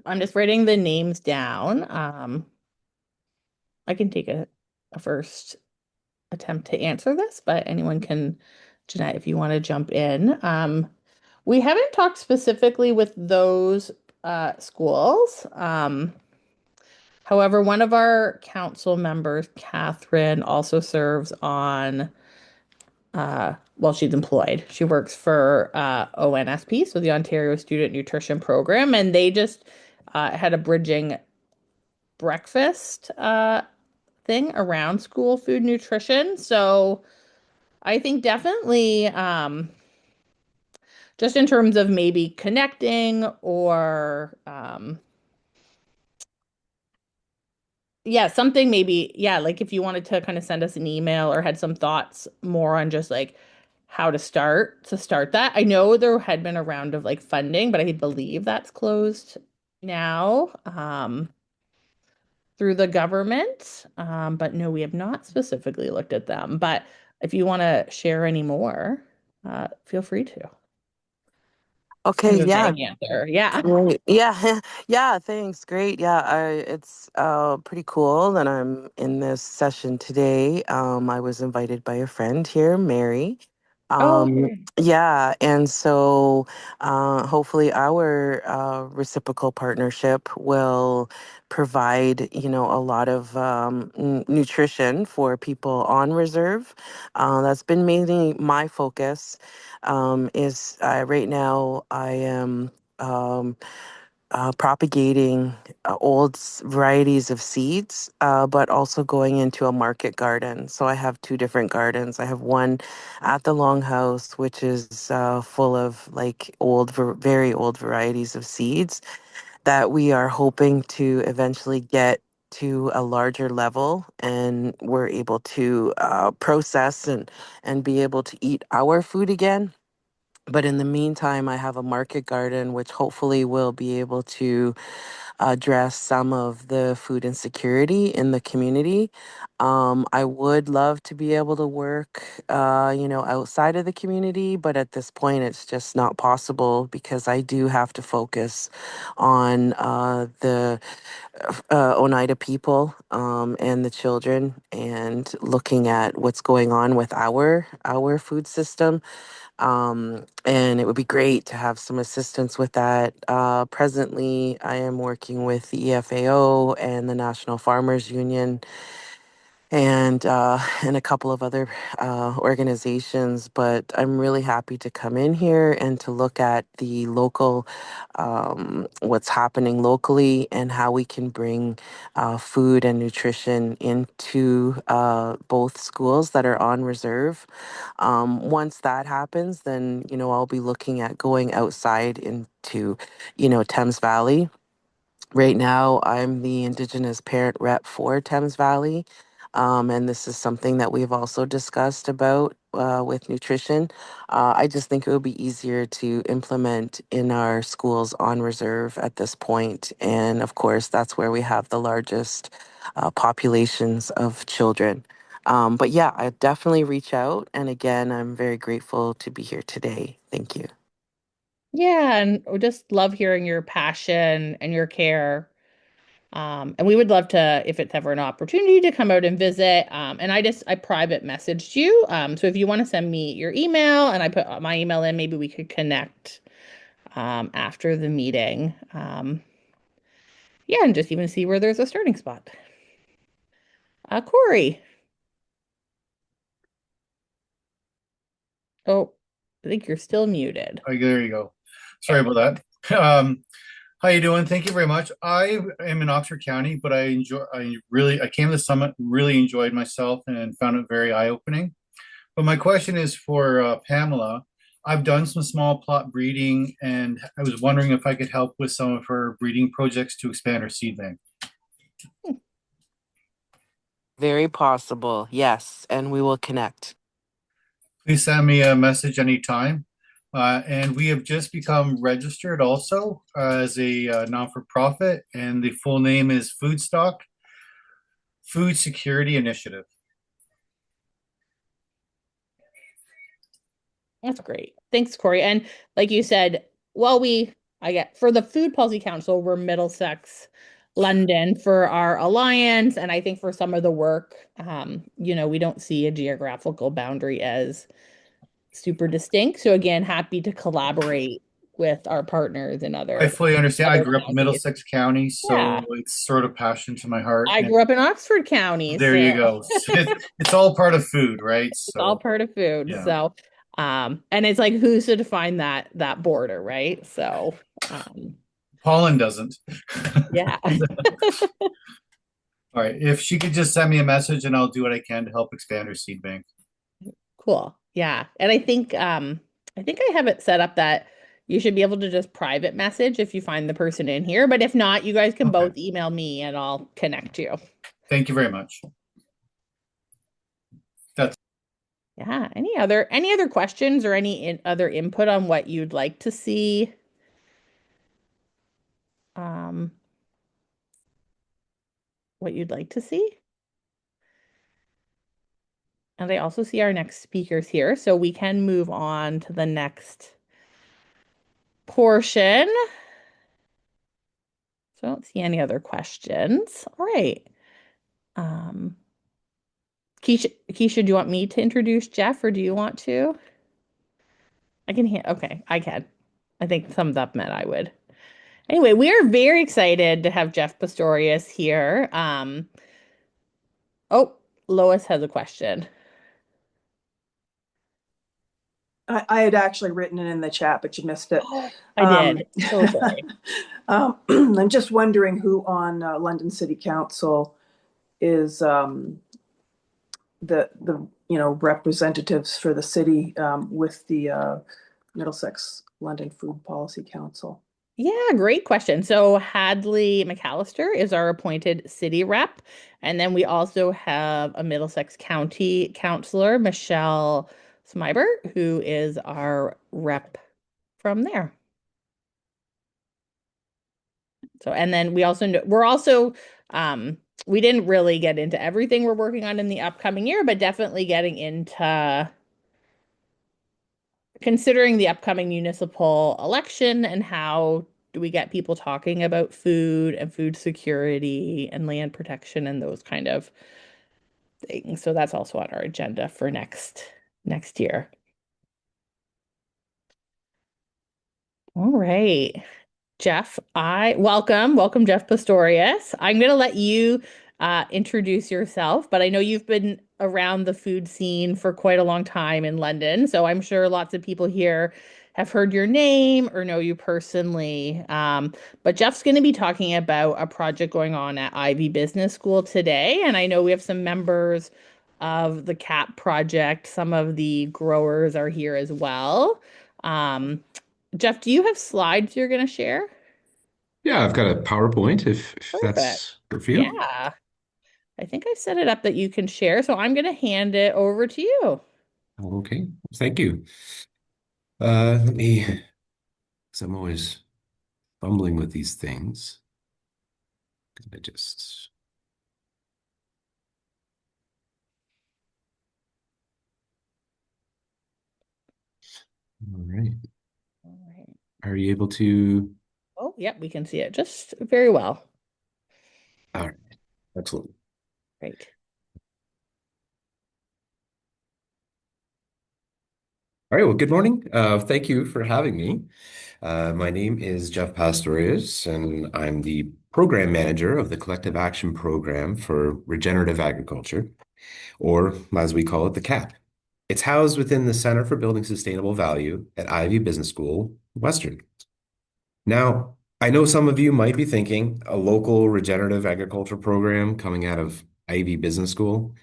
B: I'm just writing the names down. I can take a first attempt to answer this, but anyone can, Jeanette, if you want to jump in. We haven't talked specifically with those schools. However, one of our council members, Catherine, also serves on, well, she's employed. She works for ONSP, so the Ontario Student Nutrition Program, and they just had a bridging breakfast thing around school food nutrition. So I think definitely just in terms of maybe connecting or yeah, something maybe, yeah, like if you wanted to kind of send us an email or had some thoughts more on just like how to start that. I know there had been a round of like funding, but I believe that's closed now. through the government. But no, we have not specifically looked at them. But if you want to share any more, feel free to.
F: Okay,
B: Kind of a
F: yeah,
B: vague answer. Yeah.
F: great. Yeah, yeah, thanks. Great. Yeah, it's pretty cool that I'm in this session today. I was invited by a friend here, Mary.
B: Oh, okay.
F: Yeah, and so hopefully our reciprocal partnership will provide, a lot of nutrition for people on reserve. That's been mainly my focus. Is right now I am um, propagating varieties of seeds, but also going into a market garden. So I have two different gardens. I have one at the Longhouse, which is full of like very old varieties of seeds that we are hoping to eventually get to a larger level, and we're able to process and be able to eat our food again. But in the meantime, I have a market garden, which hopefully will be able to address some of the food insecurity in the community. I would love to be able to work, outside of the community, but at this point, it's just not possible because I do have to focus on the Oneida people and the children, and looking at what's going on with our food system. And it would be great to have some assistance with that. Presently, I am working with the EFAO and the National Farmers Union and a couple of other organizations. But I'm really happy to come in here and to look at the local, what's happening locally, and how we can bring food and nutrition into both schools that are on reserve. Once that happens, then I'll be looking at going outside into Thames Valley. Right now, I'm the Indigenous parent rep for Thames Valley. And this is something that we've also discussed about with nutrition. I just think it would be easier to implement in our schools on reserve at this point. And of course, that's where we have the largest populations of children. But yeah, I definitely reach out. And again, I'm very grateful to be here today. Thank you.
B: Yeah, and we just love hearing your passion and your care. And we would love to, if it's ever an opportunity, to come out and visit. And I private messaged you. So if you want to send me your email and I put my email in, maybe we could connect after the meeting. Yeah, and just even see where there's a starting spot. Corey. Oh, I think you're still muted.
G: Oh, there you go. Sorry about that. How you doing? Thank you very much. I am in Oxford County, but I came to the summit, really enjoyed myself and found it very eye-opening. But my question is for Pamela. I've done some small plot breeding, and I was wondering if I could help with some of her breeding projects to expand her seed bank.
F: Very possible. Yes. And we will connect.
G: Please send me a message anytime. And we have just become registered also as a non-for-profit, and the full name is Food Security Initiative.
B: That's great. Thanks, Corey. And like you said, well, I get for the Food Policy Council, we're Middlesex, London for our alliance. And I think for some of the work, we don't see a geographical boundary as super distinct. So again, happy to collaborate with our partners in
G: I fully understand. I
B: other
G: grew up in
B: counties.
G: Middlesex County,
B: Yeah.
G: so it's sort of passion to my heart.
B: I
G: And
B: grew up in Oxford County,
G: there
B: so
G: you go. It's all part of food, right?
B: it's all
G: So
B: part of food.
G: yeah,
B: So, and it's like who's to define that border, right? So,
G: Pollen doesn't.
B: yeah.
G: All right. If she could just send me a message, and I'll do what I can to help expand her seed bank.
B: Cool. Yeah. And I think I have it set up that you should be able to just private message if you find the person in here. But if not, you guys can both email me and I'll connect you.
G: Thank you very much. That's
B: Yeah. Any other questions or other input on what you'd like to see? Um, what you'd like to see. And I also see our next speakers here, so we can move on to the next portion. So I don't see any other questions. All right. Keisha, do you want me to introduce Jeff or do you want to? I can okay, I can. I think thumbs up meant I would. Anyway, we are very excited to have Jeff Pastorius here. Oh, Lois has a question.
H: I had actually written it in the chat, but you missed it.
B: I did. So sorry.
H: I'm just wondering who on London City Council is the representatives for the city with the Middlesex London Food Policy Council.
B: Yeah, great question. So Hadley McAllister is our appointed city rep. And then we also have a Middlesex County councillor, Michelle Smiber, who is our rep from there. So, and then we also we didn't really get into everything we're working on in the upcoming year, but definitely getting into considering the upcoming municipal election and how do we get people talking about food and food security and land protection and those kind of things. So that's also on our agenda for next year. All right. Jeff, welcome Jeff Pastorius. I'm going to let you introduce yourself, but I know you've been around the food scene for quite a long time in London, so I'm sure lots of people here have heard your name or know you personally. But Jeff's going to be talking about a project going on at Ivey Business School today, and I know we have some members of the CAP project. Some of the growers are here as well. Jeff, do you have slides you're going to share?
I: Yeah, I've got a PowerPoint if
B: Perfect.
I: that's good for you.
B: Yeah. I think I set it up that you can share, so I'm going to hand it over to you.
I: Okay, thank you. Let me, because I'm always fumbling with these things. I just. All right.
B: All right.
I: Are you able to?
B: Oh, yep, we can see it just very well.
I: All right. Excellent.
B: Great.
I: All right. Well, good morning. Thank you for having me. My name is Jeff Pastorius, and I'm the program manager of the Collective Action Program for Regenerative Agriculture, or as we call it, the CAP. It's housed within the Center for Building Sustainable Value at Ivey Business School, Western. Now, I know some of you might be thinking a local regenerative agriculture program coming out of Ivey Business School.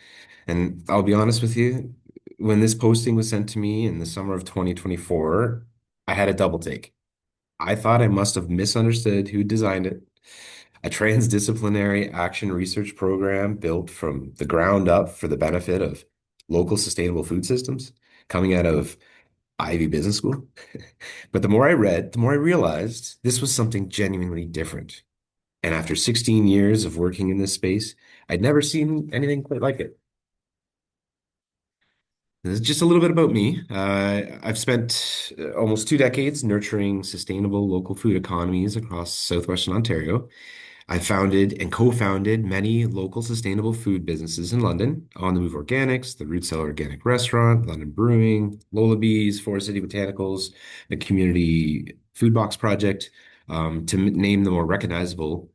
I: And I'll be honest with you, when this posting was sent to me in the summer of 2024, I had a double take. I thought I must have misunderstood who designed it. A transdisciplinary action research program built from the ground up for the benefit of local sustainable food systems coming out of Ivey Business School. But the more I read, the more I realized this was something genuinely different. And after 16 years of working in this space, I'd never seen anything quite like it. This is just a little bit about me. I've spent almost 2 decades nurturing sustainable local food economies across southwestern Ontario. I founded and co-founded many local sustainable food businesses in London: On the Move Organics, the Root Cellar Organic Restaurant, London Brewing, Lullabies, Forest City Botanicals, the Community Food Box Project, to name the more recognizable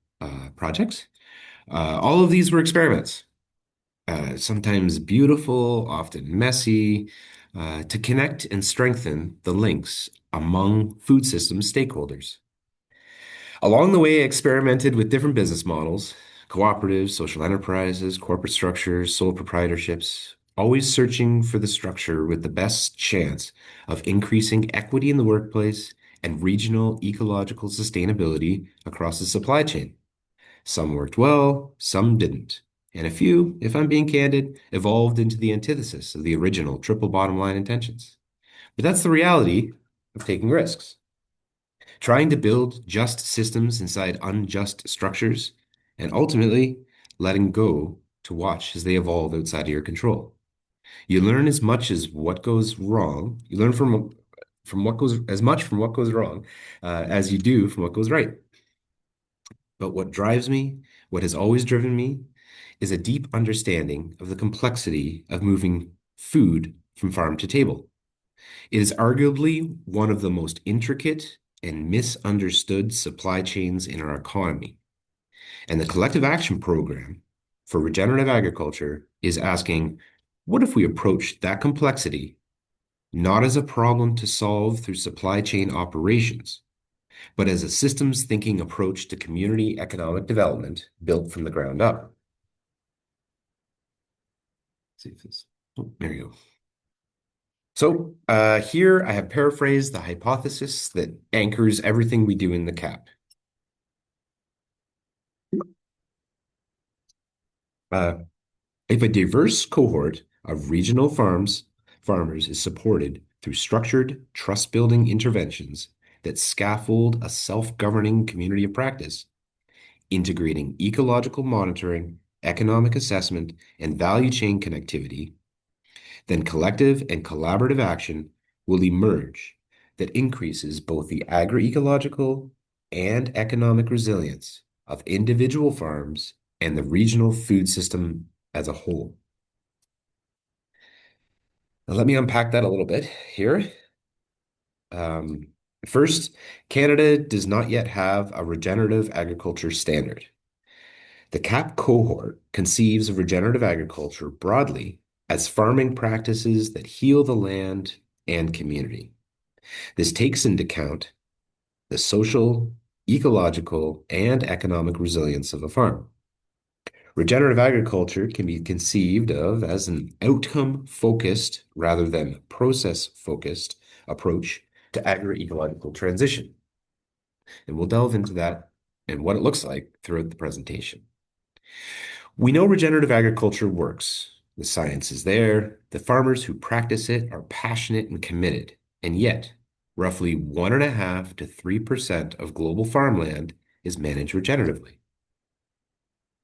I: projects. All of these were experiments, sometimes beautiful, often messy, to connect and strengthen the links among food system stakeholders. Along the way, I experimented with different business models: cooperatives, social enterprises, corporate structures, sole proprietorships, always searching for the structure with the best chance of increasing equity in the workplace and regional ecological sustainability across the supply chain. Some worked well, some didn't. And a few, if I'm being candid, evolved into the antithesis of the original triple bottom line intentions. But that's the reality of taking risks. Trying to build just systems inside unjust structures, and ultimately letting go to watch as they evolve outside of your control. You learn as much as what goes wrong. You learn from what goes as much from what goes wrong as you do from what goes right. But what drives me, what has always driven me, is a deep understanding of the complexity of moving food from farm to table. It is arguably one of the most intricate and misunderstood supply chains in our economy. And the Collective Action Program for Regenerative Agriculture is asking, what if we approach that complexity not as a problem to solve through supply chain operations, but as a systems thinking approach to community economic development built from the ground up? Let's see if this, oh, there you go. So here I have paraphrased the hypothesis that anchors everything we do in the CAP. If a diverse cohort of regional farmers is supported through structured trust-building interventions that scaffold a self-governing community of practice, integrating ecological monitoring, economic assessment, and value chain connectivity, then collective and collaborative action will emerge that increases both the agroecological and economic resilience of individual farms and the regional food system as a whole. Now, let me unpack that a little bit here. First, Canada does not yet have a regenerative agriculture standard. The CAP cohort conceives of regenerative agriculture broadly as farming practices that heal the land and community. This takes into account the social, ecological, and economic resilience of a farm. Regenerative agriculture can be conceived of as an outcome-focused rather than process-focused approach to agroecological transition. And we'll delve into that and what it looks like throughout the presentation. We know regenerative agriculture works. The science is there. The farmers who practice it are passionate and committed. And yet, roughly 1.5% to 3% of global farmland is managed regeneratively.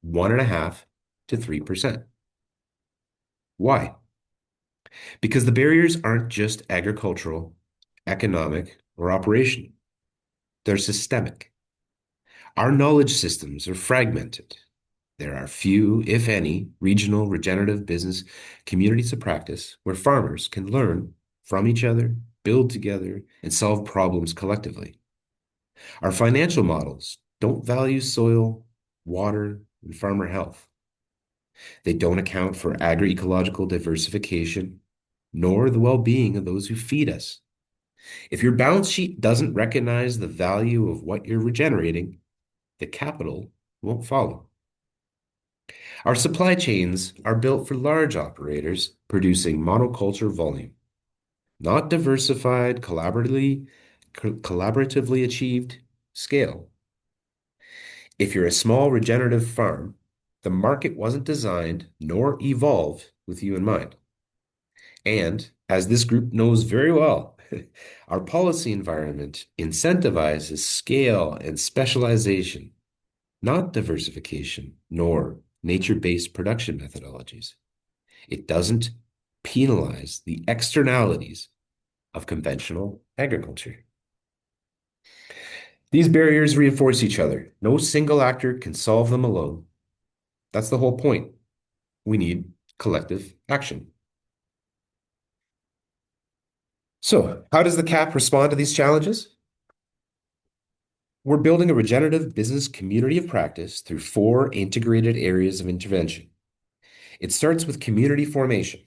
I: 1.5% to 3%. Why? Because the barriers aren't just agricultural, economic, or operational. They're systemic. Our knowledge systems are fragmented. There are few, if any, regional regenerative business communities of practice where farmers can learn from each other, build together, and solve problems collectively. Our financial models don't value soil, water, and farmer health. They don't account for agroecological diversification, nor the well-being of those who feed us. If your balance sheet doesn't recognize the value of what you're regenerating, the capital won't follow. Our supply chains are built for large operators producing monoculture volume, not diversified, collaboratively achieved scale. If you're a small regenerative farm, the market wasn't designed nor evolved with you in mind. And as this group knows very well, our policy environment incentivizes scale and specialization, not diversification nor nature-based production methodologies. It doesn't penalize the externalities of conventional agriculture. These barriers reinforce each other. No single actor can solve them alone. That's the whole point. We need collective action. So, how does the CAP respond to these challenges? We're building a regenerative business community of practice through 4 integrated areas of intervention. It starts with community formation,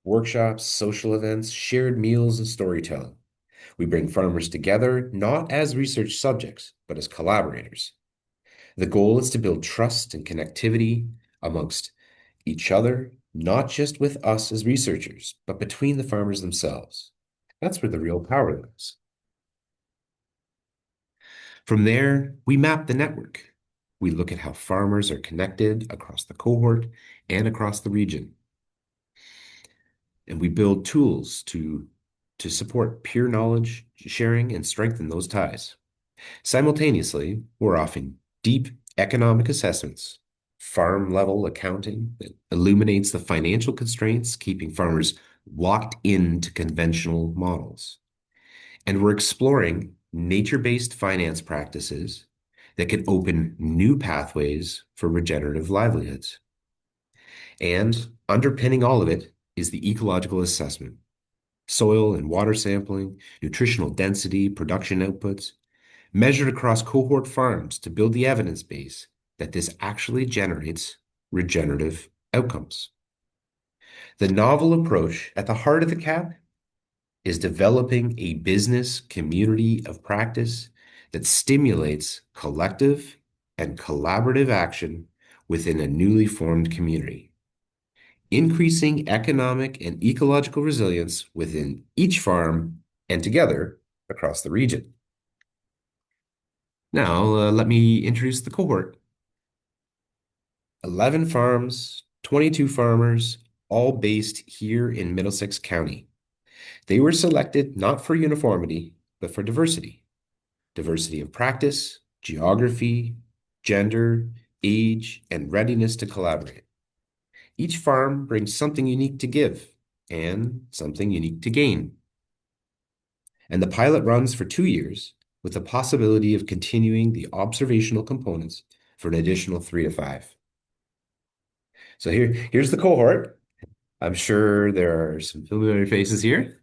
I: workshops, social events, shared meals, and storytelling. We bring farmers together not as research subjects, but as collaborators. The goal is to build trust and connectivity amongst each other, not just with us as researchers, but between the farmers themselves. That's where the real power lies. From there, we map the network. We look at how farmers are connected across the cohort and across the region. And we build tools to support peer knowledge sharing and strengthen those ties. Simultaneously, we're offering deep economic assessments farm level accounting that illuminates the financial constraints keeping farmers locked into conventional models. And we're exploring nature-based finance practices that can open new pathways for regenerative livelihoods. And underpinning all of it is the ecological assessment, soil and water sampling, nutritional density, production outputs, measured across cohort farms to build the evidence base that this actually generates regenerative outcomes. The novel approach at the heart of the CAP is developing a business community of practice that stimulates collective and collaborative action within a newly formed community, increasing economic and ecological resilience within each farm and together across the region. Now, let me introduce the cohort. 11 farms, 22 farmers, all based here in Middlesex County. They were selected not for uniformity, but for diversity. Diversity of practice, geography, gender, age, and readiness to collaborate. Each farm brings something unique to give and something unique to gain. And the pilot runs for 2 years with the possibility of continuing the observational components for an additional 3 to 5. So here's the cohort. I'm sure there are some familiar faces here.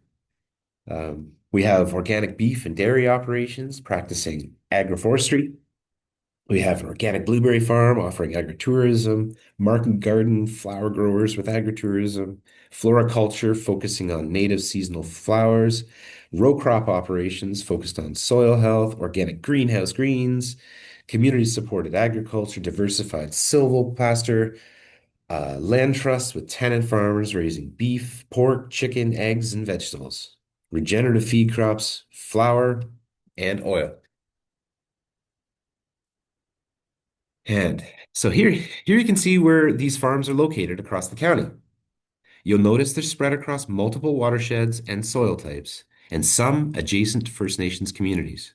I: We have organic beef and dairy operations practicing agroforestry. We have an organic blueberry farm offering agritourism, market garden flower growers with agritourism, floriculture focusing on native seasonal flowers, row crop operations focused on soil health, organic greenhouse greens, community-supported agriculture, diversified silvopasture, land trusts with tenant farmers raising beef, pork, chicken, eggs, and vegetables, regenerative feed crops, flour, and oil. And so here you can see where these farms are located across the county. You'll notice they're spread across multiple watersheds and soil types, and some adjacent to First Nations communities.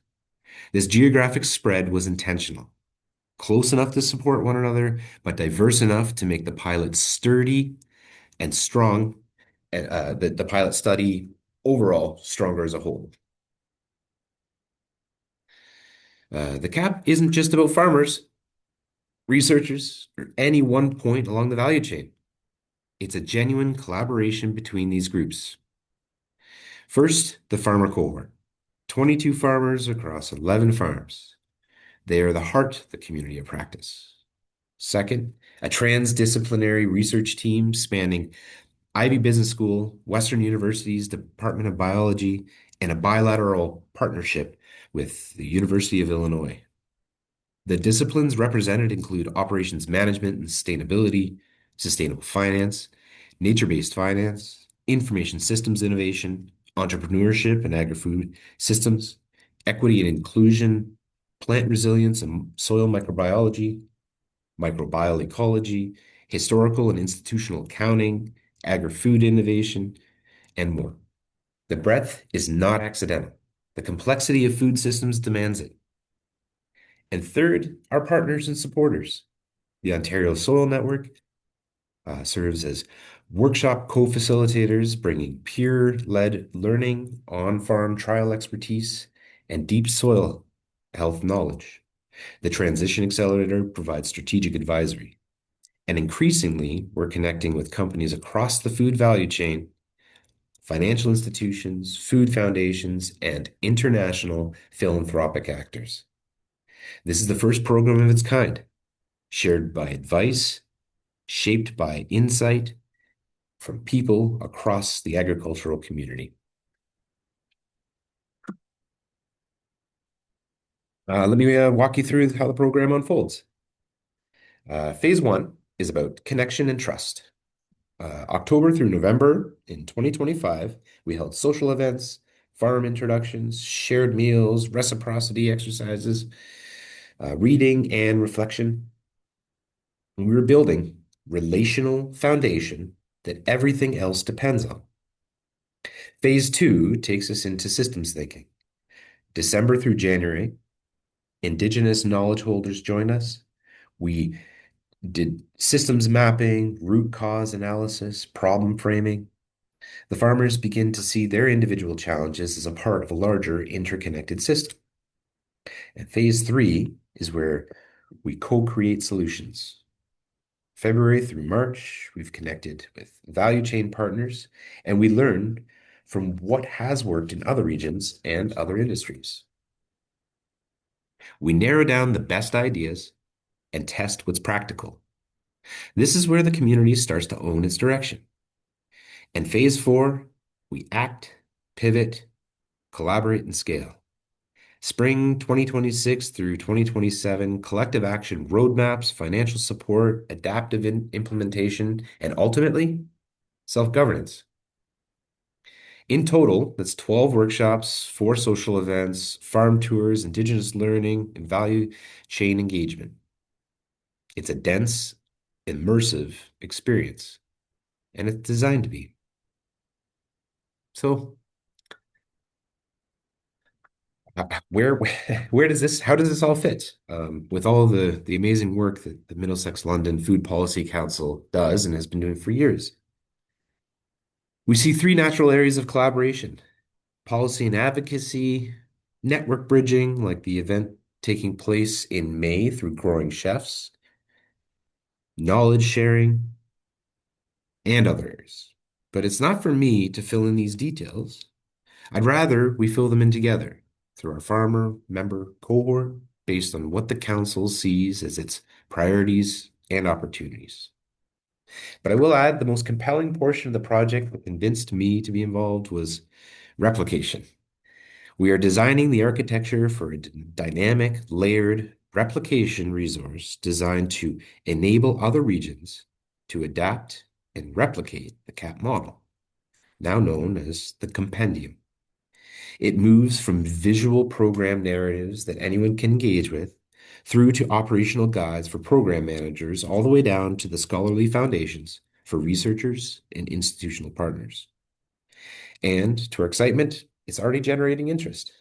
I: This geographic spread was intentional, close enough to support one another, but diverse enough to make the pilot sturdy and strong, the pilot study overall stronger as a whole. The CAP isn't just about farmers, researchers, or any one point along the value chain. It's a genuine collaboration between these groups. First, the farmer cohort, 22 farmers across 11 farms. They are the heart of the community of practice. Second, a transdisciplinary research team spanning Ivey Business School, Western University's Department of Biology, and a bilateral partnership with the University of Illinois. The disciplines represented include operations management and sustainability, sustainable finance, nature-based finance, information systems innovation, entrepreneurship and agri-food systems, equity and inclusion, plant resilience and soil microbiology, microbial ecology, historical and institutional accounting, agri-food innovation, and more. The breadth is not accidental. The complexity of food systems demands it. And third, our partners and supporters. The Ontario Soil Network serves as workshop co-facilitators, bringing peer-led learning, on-farm trial expertise, and deep soil health knowledge. The Transition Accelerator provides strategic advisory. And increasingly, we're connecting with companies across the food value chain, financial institutions, food foundations, and international philanthropic actors. This is the first program of its kind, shared by advice, shaped by insight from people across the agricultural community. Let me walk you through how the program unfolds. Phase 1 is about connection and trust. October through November in 2025, we held social events, farm introductions, shared meals, reciprocity exercises, reading and reflection. And we were building relational foundation that everything else depends on. Phase 2 takes us into systems thinking. December through January, Indigenous knowledge holders joined us. We did systems mapping, root cause analysis, problem framing. The farmers begin to see their individual challenges as a part of a larger interconnected system. And phase 3 is where we co-create solutions. February through March, we've connected with value chain partners, and we learned from what has worked in other regions and other industries. We narrow down the best ideas and test what's practical. This is where the community starts to own its direction. And phase 4, we act, pivot, collaborate, and scale. Spring 2026 through 2027, collective action roadmaps, financial support, adaptive implementation, and ultimately, self-governance. In total, that's 12 workshops, 4 social events, farm tours, indigenous learning, and value chain engagement. It's a dense, immersive experience, and it's designed to be. So, where does this, how does this all fit? With all the amazing work that the Middlesex London Food Policy Council does and has been doing for years. We see 3 natural areas of collaboration: policy and advocacy, network bridging, like the event taking place in May through Growing Chefs, knowledge sharing, and other areas. But it's not for me to fill in these details. I'd rather we fill them in together through our farmer member cohort based on what the council sees as its priorities and opportunities. But I will add the most compelling portion of the project that convinced me to be involved was replication. We are designing the architecture for a dynamic, layered replication resource designed to enable other regions to adapt and replicate the CAP model, now known as the compendium. It moves from visual program narratives that anyone can engage with through to operational guides for program managers, all the way down to the scholarly foundations for researchers and institutional partners. And to our excitement, it's already generating interest.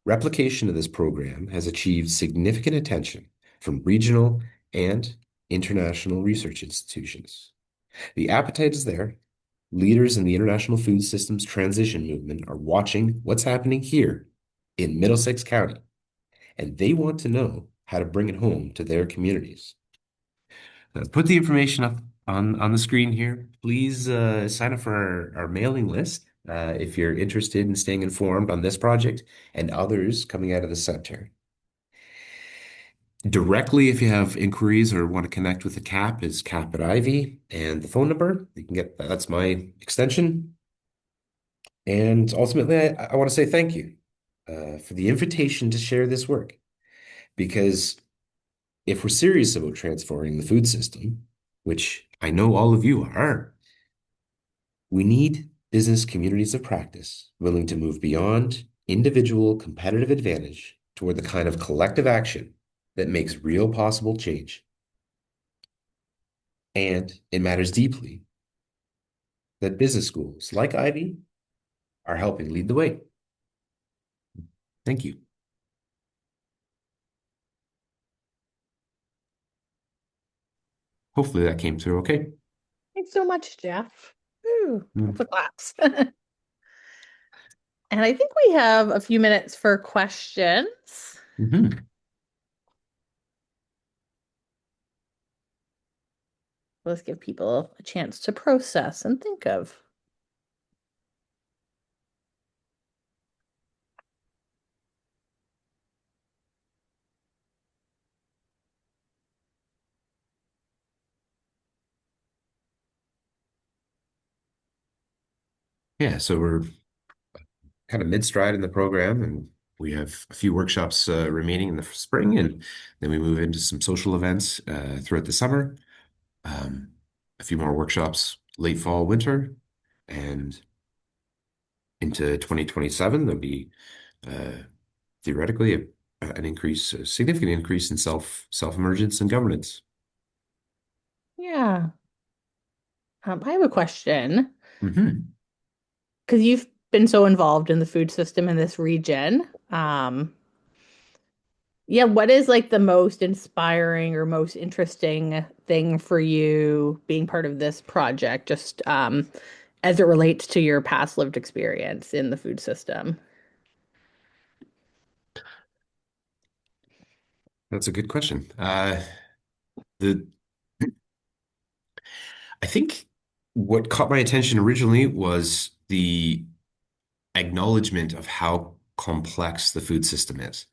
I: Replication of this program has achieved significant attention from regional and international research institutions. The appetite is there. Leaders in the international food systems transition movement are watching what's happening here in Middlesex County, and they want to know how to bring it home to their communities. Put the information up on the screen here. Please sign up for our mailing list if you're interested in staying informed on this project and others coming out of the center. Directly, if you have inquiries or want to connect with the CAP, is CAP at Ivey, and the phone number, you can get that's my extension. And ultimately, I want to say thank you for the invitation to share this work, because if we're serious about transforming the food system, which I know all of you are, we need business communities of practice willing to move beyond individual competitive advantage toward the kind of collective action that makes real possible change. And it matters deeply that business schools like Ivey are helping lead the way. Thank you. Hopefully that came through okay.
B: Thanks so much, Jeff. Ooh, lots of claps. And I think we have a few minutes for questions. Let's give people a chance to process and think of.
I: Yeah, so we're kind of mid-stride in the program, and we have a few workshops remaining in the spring, and then we move into some social events throughout the summer, a few more workshops late fall, winter, and into 2027, there'll be theoretically an increase, a significant increase in self-emergence and governance.
B: Yeah. I have a question.
I: Mm-hmm.
B: Because you've been so involved in the food system in this region, Yeah, what is like the most inspiring or most interesting thing for you being part of this project, just as it relates to your past lived experience in the food system?
I: That's a good question. The I think what caught my attention originally was the acknowledgement of how complex the food system is.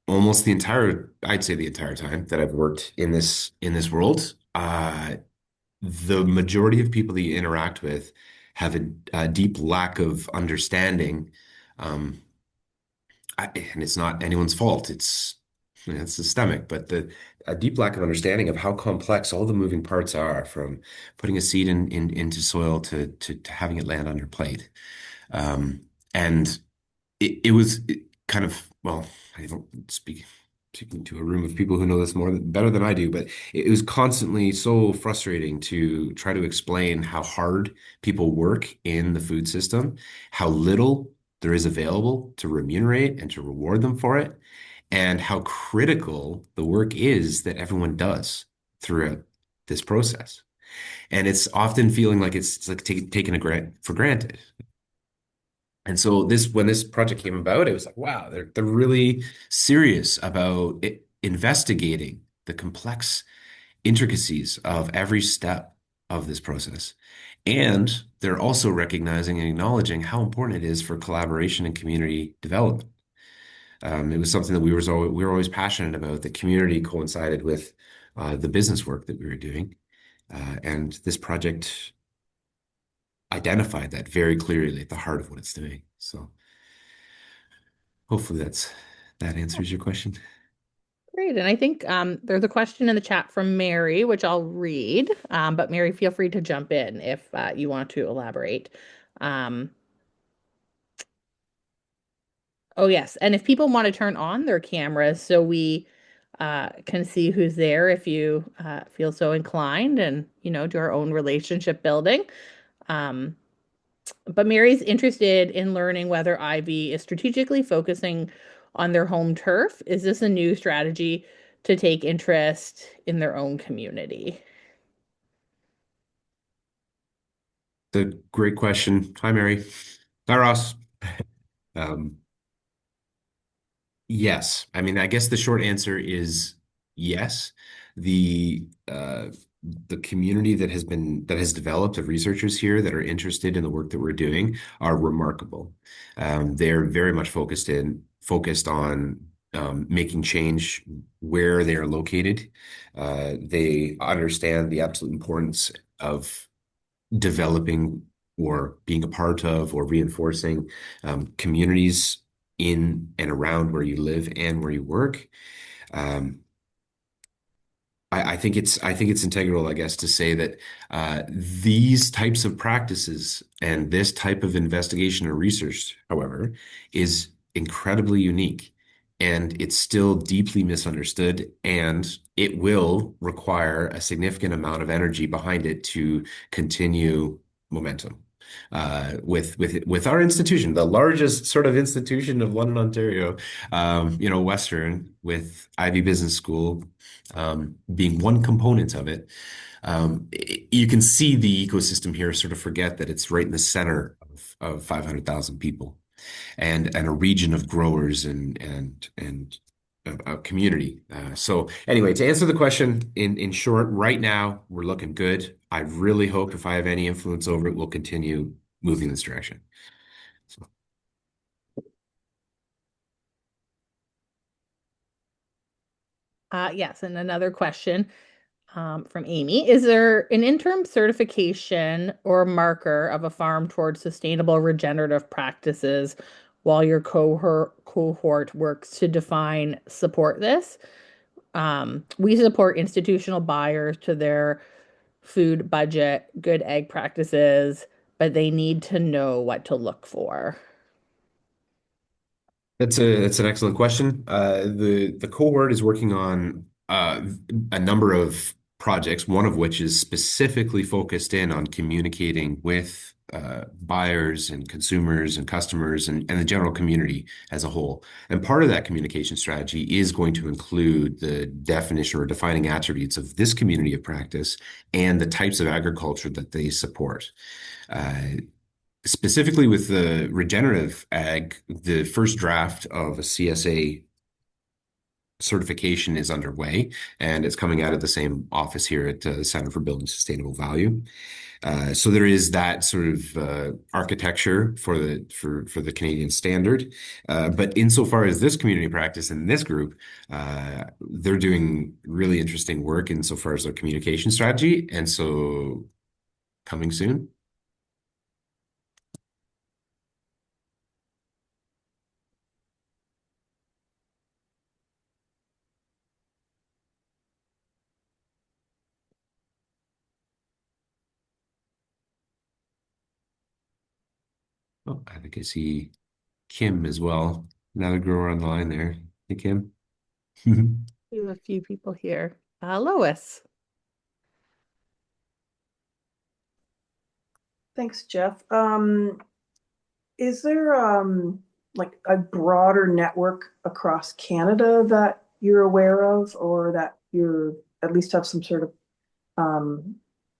I: Almost I'd say the entire time that I've worked in this world, the majority of people that you interact with have a deep lack of understanding. Um, and it's not anyone's fault. It's systemic, but a deep lack of understanding of how complex all the moving parts are, from putting a seed into soil to having it land on your plate. And it was kind of, well, I don't speaking to a room of people who know this better than I do, but it was constantly so frustrating to try to explain how hard people work in the food system, how little there is available to remunerate and to reward them for it, and how critical the work is that everyone does throughout this process. And it's often feeling like it's like taken for granted. And so when this project came about, it was like, wow, they're really serious about investigating the complex intricacies of every step of this process. And they're also recognizing and acknowledging how important it is for collaboration and community development. It was something that we were always passionate about. The community coincided with the business work that we were doing, and this project identified that very clearly at the heart of what it's doing. So hopefully that answers your question.
B: Great. And I think there's a question in the chat from Mary, which I'll read. But Mary, feel free to jump in if you want to elaborate. Oh, yes. And if people want to turn on their cameras so we can see who's there, if you feel so inclined, and, do our own relationship building. But Mary's interested in learning whether Ivey is strategically focusing on their home turf. Is this a new strategy to take interest in their own community?
I: The great question. Hi, Mary. Hi, Ross. Um, yes. I mean, I guess the short answer is yes. The community that has developed of researchers here that are interested in the work that we're doing are remarkable. They're very much focused on making change where they are located. They understand the absolute importance of developing or being a part of or reinforcing communities in and around where you live and where you work. Um, I think it's integral, I guess, to say that these types of practices and this type of investigation or research, however, is incredibly unique, and it's still deeply misunderstood, and it will require a significant amount of energy behind it to continue momentum. With our institution, the largest sort of institution of London, Ontario, Western, with Ivey Business School being one component of it, you can see the ecosystem here sort of forget that it's right in the center of 500,000 people and a region of growers and a community. So anyway, to answer the question in short, right now we're looking good. I really hope if I have any influence over it, we'll continue moving in this direction. So.
B: Yes, and another question from Amy. Is there an interim certification or marker of a farm towards sustainable regenerative practices while your cohort works to support this? We support institutional buyers to their food budget, good egg practices, but they need to know what to look for.
I: That's an excellent question. The cohort is working on a number of projects, one of which is specifically focused in on communicating with buyers and consumers and customers and the general community as a whole. And part of that communication strategy is going to include the definition or defining attributes of this community of practice and the types of agriculture that they support. Specifically with the regenerative ag, the first draft of a CSA certification is underway, and it's coming out of the same office here at the Center for Building Sustainable Value. So there is that sort of architecture for the Canadian standard. But insofar as this community practice and this group, they're doing really interesting work insofar as their communication strategy. And so coming soon. Oh, I think I see Kim as well. Another grower on the line there. Hey, Kim.
B: We have a few people here. Lois.
H: Thanks, Jeff. Is there like a broader network across Canada that you're aware of, or that you're at least have some sort of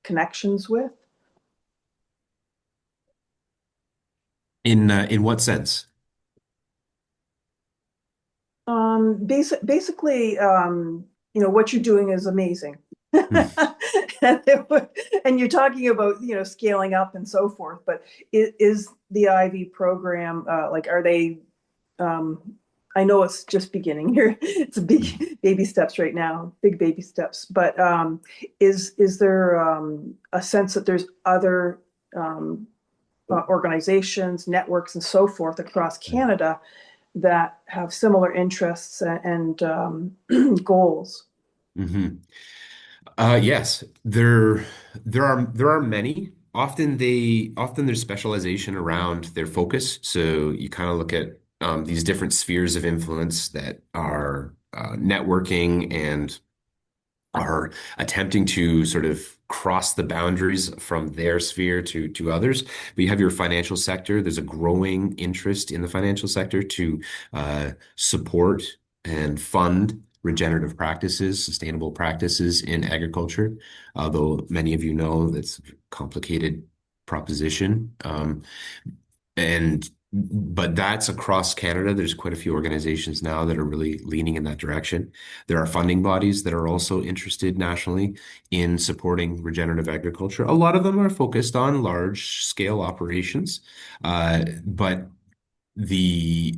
H: connections with?
I: In what sense?
H: Basically, what you're doing is amazing. And you're talking about, scaling up and so forth, but is the Ivey program, are they, I know it's just beginning here. It's a big baby steps right now, big baby steps, but is there a sense that there's other organizations, networks, and so forth across Canada that have similar interests and goals?
I: Mm-hmm. Yes, there are many. Often there's specialization around their focus. So you kind of look at these different spheres of influence that are networking and are attempting to sort of cross the boundaries from their sphere to others. But you have your financial sector. There's a growing interest in the financial sector to support and fund regenerative practices, sustainable practices in agriculture. Although many of you know that's a complicated proposition. But that's across Canada. There's quite a few organizations now that are really leaning in that direction. There are funding bodies that are also interested nationally in supporting regenerative agriculture. A lot of them are focused on large scale operations, but the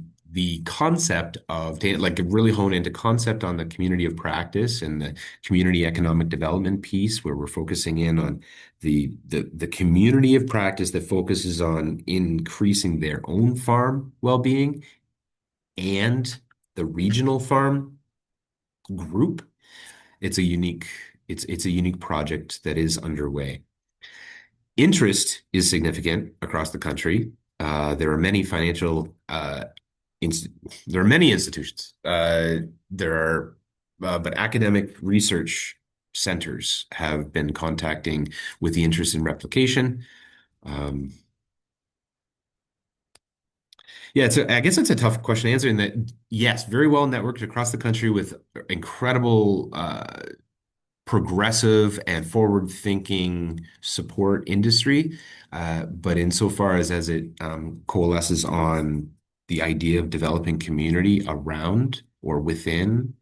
I: concept of really hone into concept on the community of practice and the community economic development piece, where we're focusing in on the community of practice that focuses on increasing their own farm well-being and the regional farm group. It's a unique project that is underway. Interest is significant across the country. There are many financial there are many institutions. But academic research centers have been contacting with the interest in replication. Yeah, I guess it's a tough question to answer in that, yes, very well networked across the country with incredible progressive and forward-thinking support industry. But insofar as it coalesces on the idea of developing community around or within,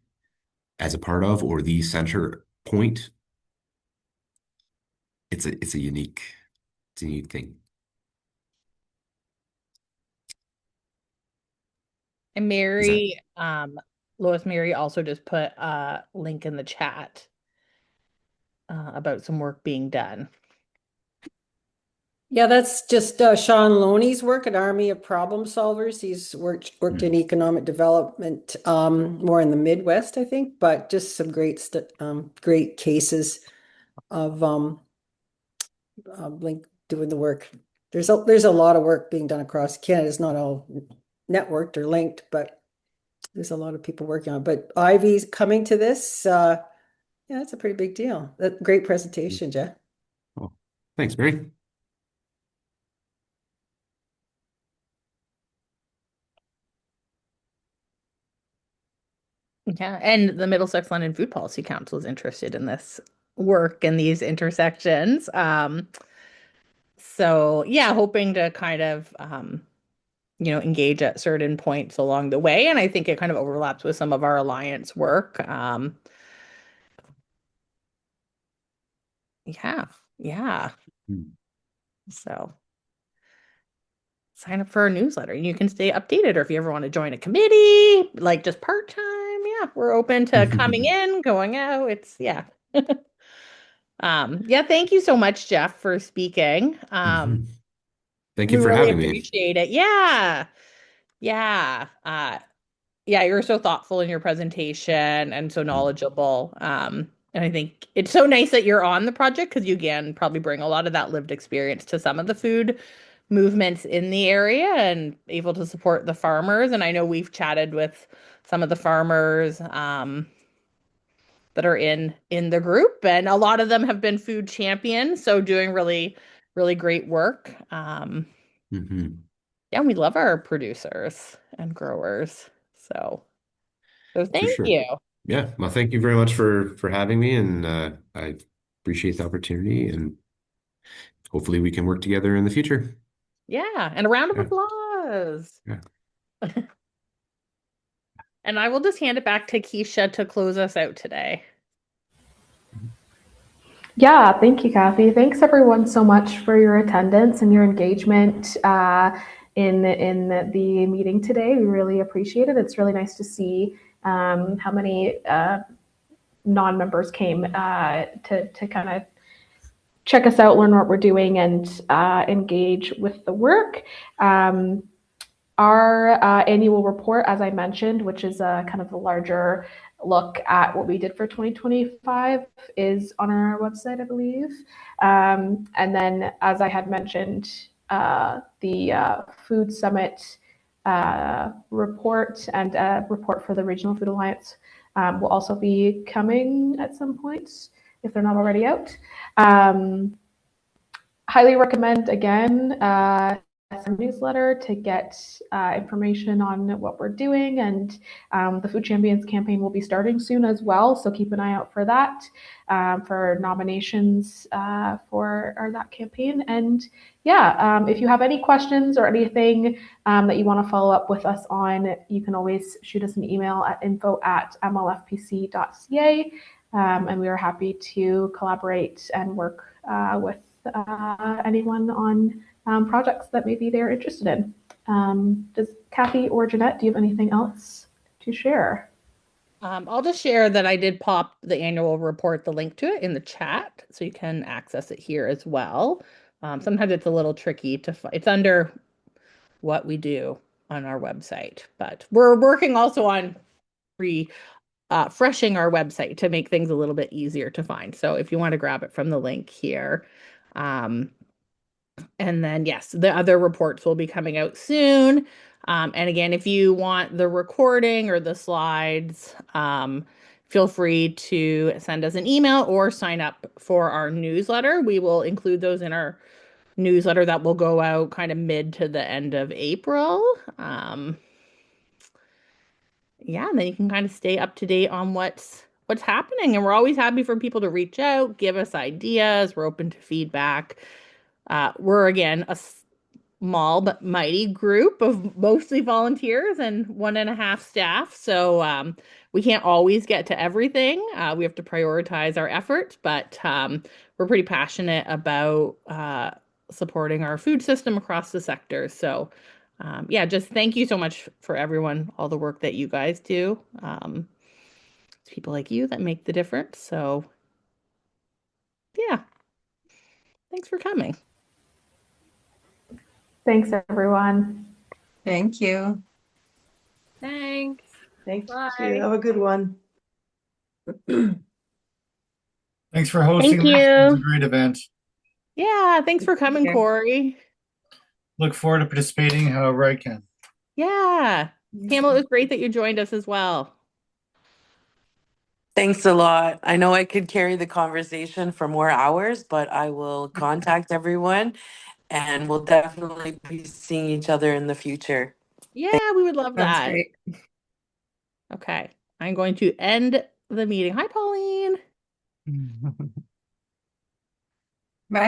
I: as a part of, or the center point, it's a unique thing.
B: And Mary, Lois Mary also just put a link in the chat about some work being done.
J: Yeah, that's just Sean Loney's work at Army of Problem Solvers. He's worked in economic development, more in the Midwest, I think, but just some great cases of doing the work. There's a lot of work being done across Canada. It's not all networked or linked, but there's a lot of people working on it. But Ivey's coming to this. Yeah, it's a pretty big deal. Great presentation, Jeff.
I: Oh, thanks, Mary.
B: Yeah, and the Middlesex London Food Policy Council is interested in this work and these intersections. So yeah, hoping to kind of engage at certain points along the way. And I think it kind of overlaps with some of our alliance work. Yeah, yeah.
I: Hmm.
B: So sign up for our newsletter and you can stay updated. Or if you ever want to join a committee, like just part-time, yeah, we're open to coming in, going out. It's yeah. Yeah, thank you so much, Jeff, for speaking.
I: Thank
B: We
I: you for
B: really
I: having me.
B: appreciate it. Yeah. Yeah. Yeah, you're so thoughtful in your presentation and so knowledgeable. And I think it's so nice that you're on the project because you again probably bring a lot of that lived experience to some of the food movements in the area and able to support the farmers. And I know we've chatted with some of the farmers that are in the group, and a lot of them have been food champions, so doing really, really great work. Yeah, we love our producers and growers. So
I: For
B: thank
I: sure.
B: you.
I: Yeah. Well, thank you very much for having me, and I appreciate the opportunity, and hopefully we can work together in the future.
B: Yeah, and a round of
I: Yeah.
B: applause.
I: Yeah.
B: And I will just hand it back to Keisha to close us out today.
A: Yeah, thank you, Kathy. Thanks everyone so much for your attendance and your engagement in the meeting today. We really appreciate it. It's really nice to see how many non-members came to kind of check us out, learn what we're doing, and engage with the work. Our annual report, as I mentioned, which is kind of a larger look at what we did for 2025, is on our website, I believe. And then, as I had mentioned, the Food Summit report and a report for the Regional Food Alliance will also be coming at some point, if they're not already out. Highly recommend, again, some newsletter to get information on what we're doing, and the Food Champions campaign will be starting soon as well, so keep an eye out for that, for nominations for that campaign. And yeah, if you have any questions or anything that you want to follow up with us on, you can always shoot us an email at info@mlfpc.ca, and we are happy to collaborate and work with anyone on projects that maybe they're interested in. Does Kathy or Jeanette, do you have anything else to share?
B: I'll just share that I did pop the annual report, the link to it in the chat, so you can access it here as well. Sometimes it's a little tricky to find. It's under what we do on our website, but we're working also on refreshing our website to make things a little bit easier to find. So if you want to grab it from the link here. And then, yes, the other reports will be coming out soon. And again, if you want the recording or the slides, feel free to send us an email or sign up for our newsletter. We will include those in our newsletter that will go out kind of mid to the end of April. Yeah, and then you can kind of stay up to date on what's happening. And we're always happy for people to reach out, give us ideas. We're open to feedback. We're again a small but mighty group of mostly volunteers and 1.5 staff. So we can't always get to everything. We have to prioritize our efforts, but we're pretty passionate about supporting our food system across the sector. So yeah, just thank you so much for everyone, all the work that you guys do. It's people like you that make the difference. So yeah, thanks for coming.
A: Thanks, everyone.
C: Thank you.
B: Thanks.
H: Thank
B: Bye.
H: you. Have a good one.
G: Thanks for hosting
B: Thank
G: this. It was a
B: you.
G: great event.
B: Yeah, thanks for coming,
C: Yeah.
B: Corey.
G: Look forward to participating however I can.
B: Yeah. Pamela, it was great that you joined us as well.
F: Thanks a lot. I know I could carry the conversation for more hours, but I will contact everyone and we'll definitely be seeing each other in the future.
B: Yeah, we would love
C: Sounds
B: that.
C: great.
B: Okay. I'm going to end the meeting. Hi, Pauline.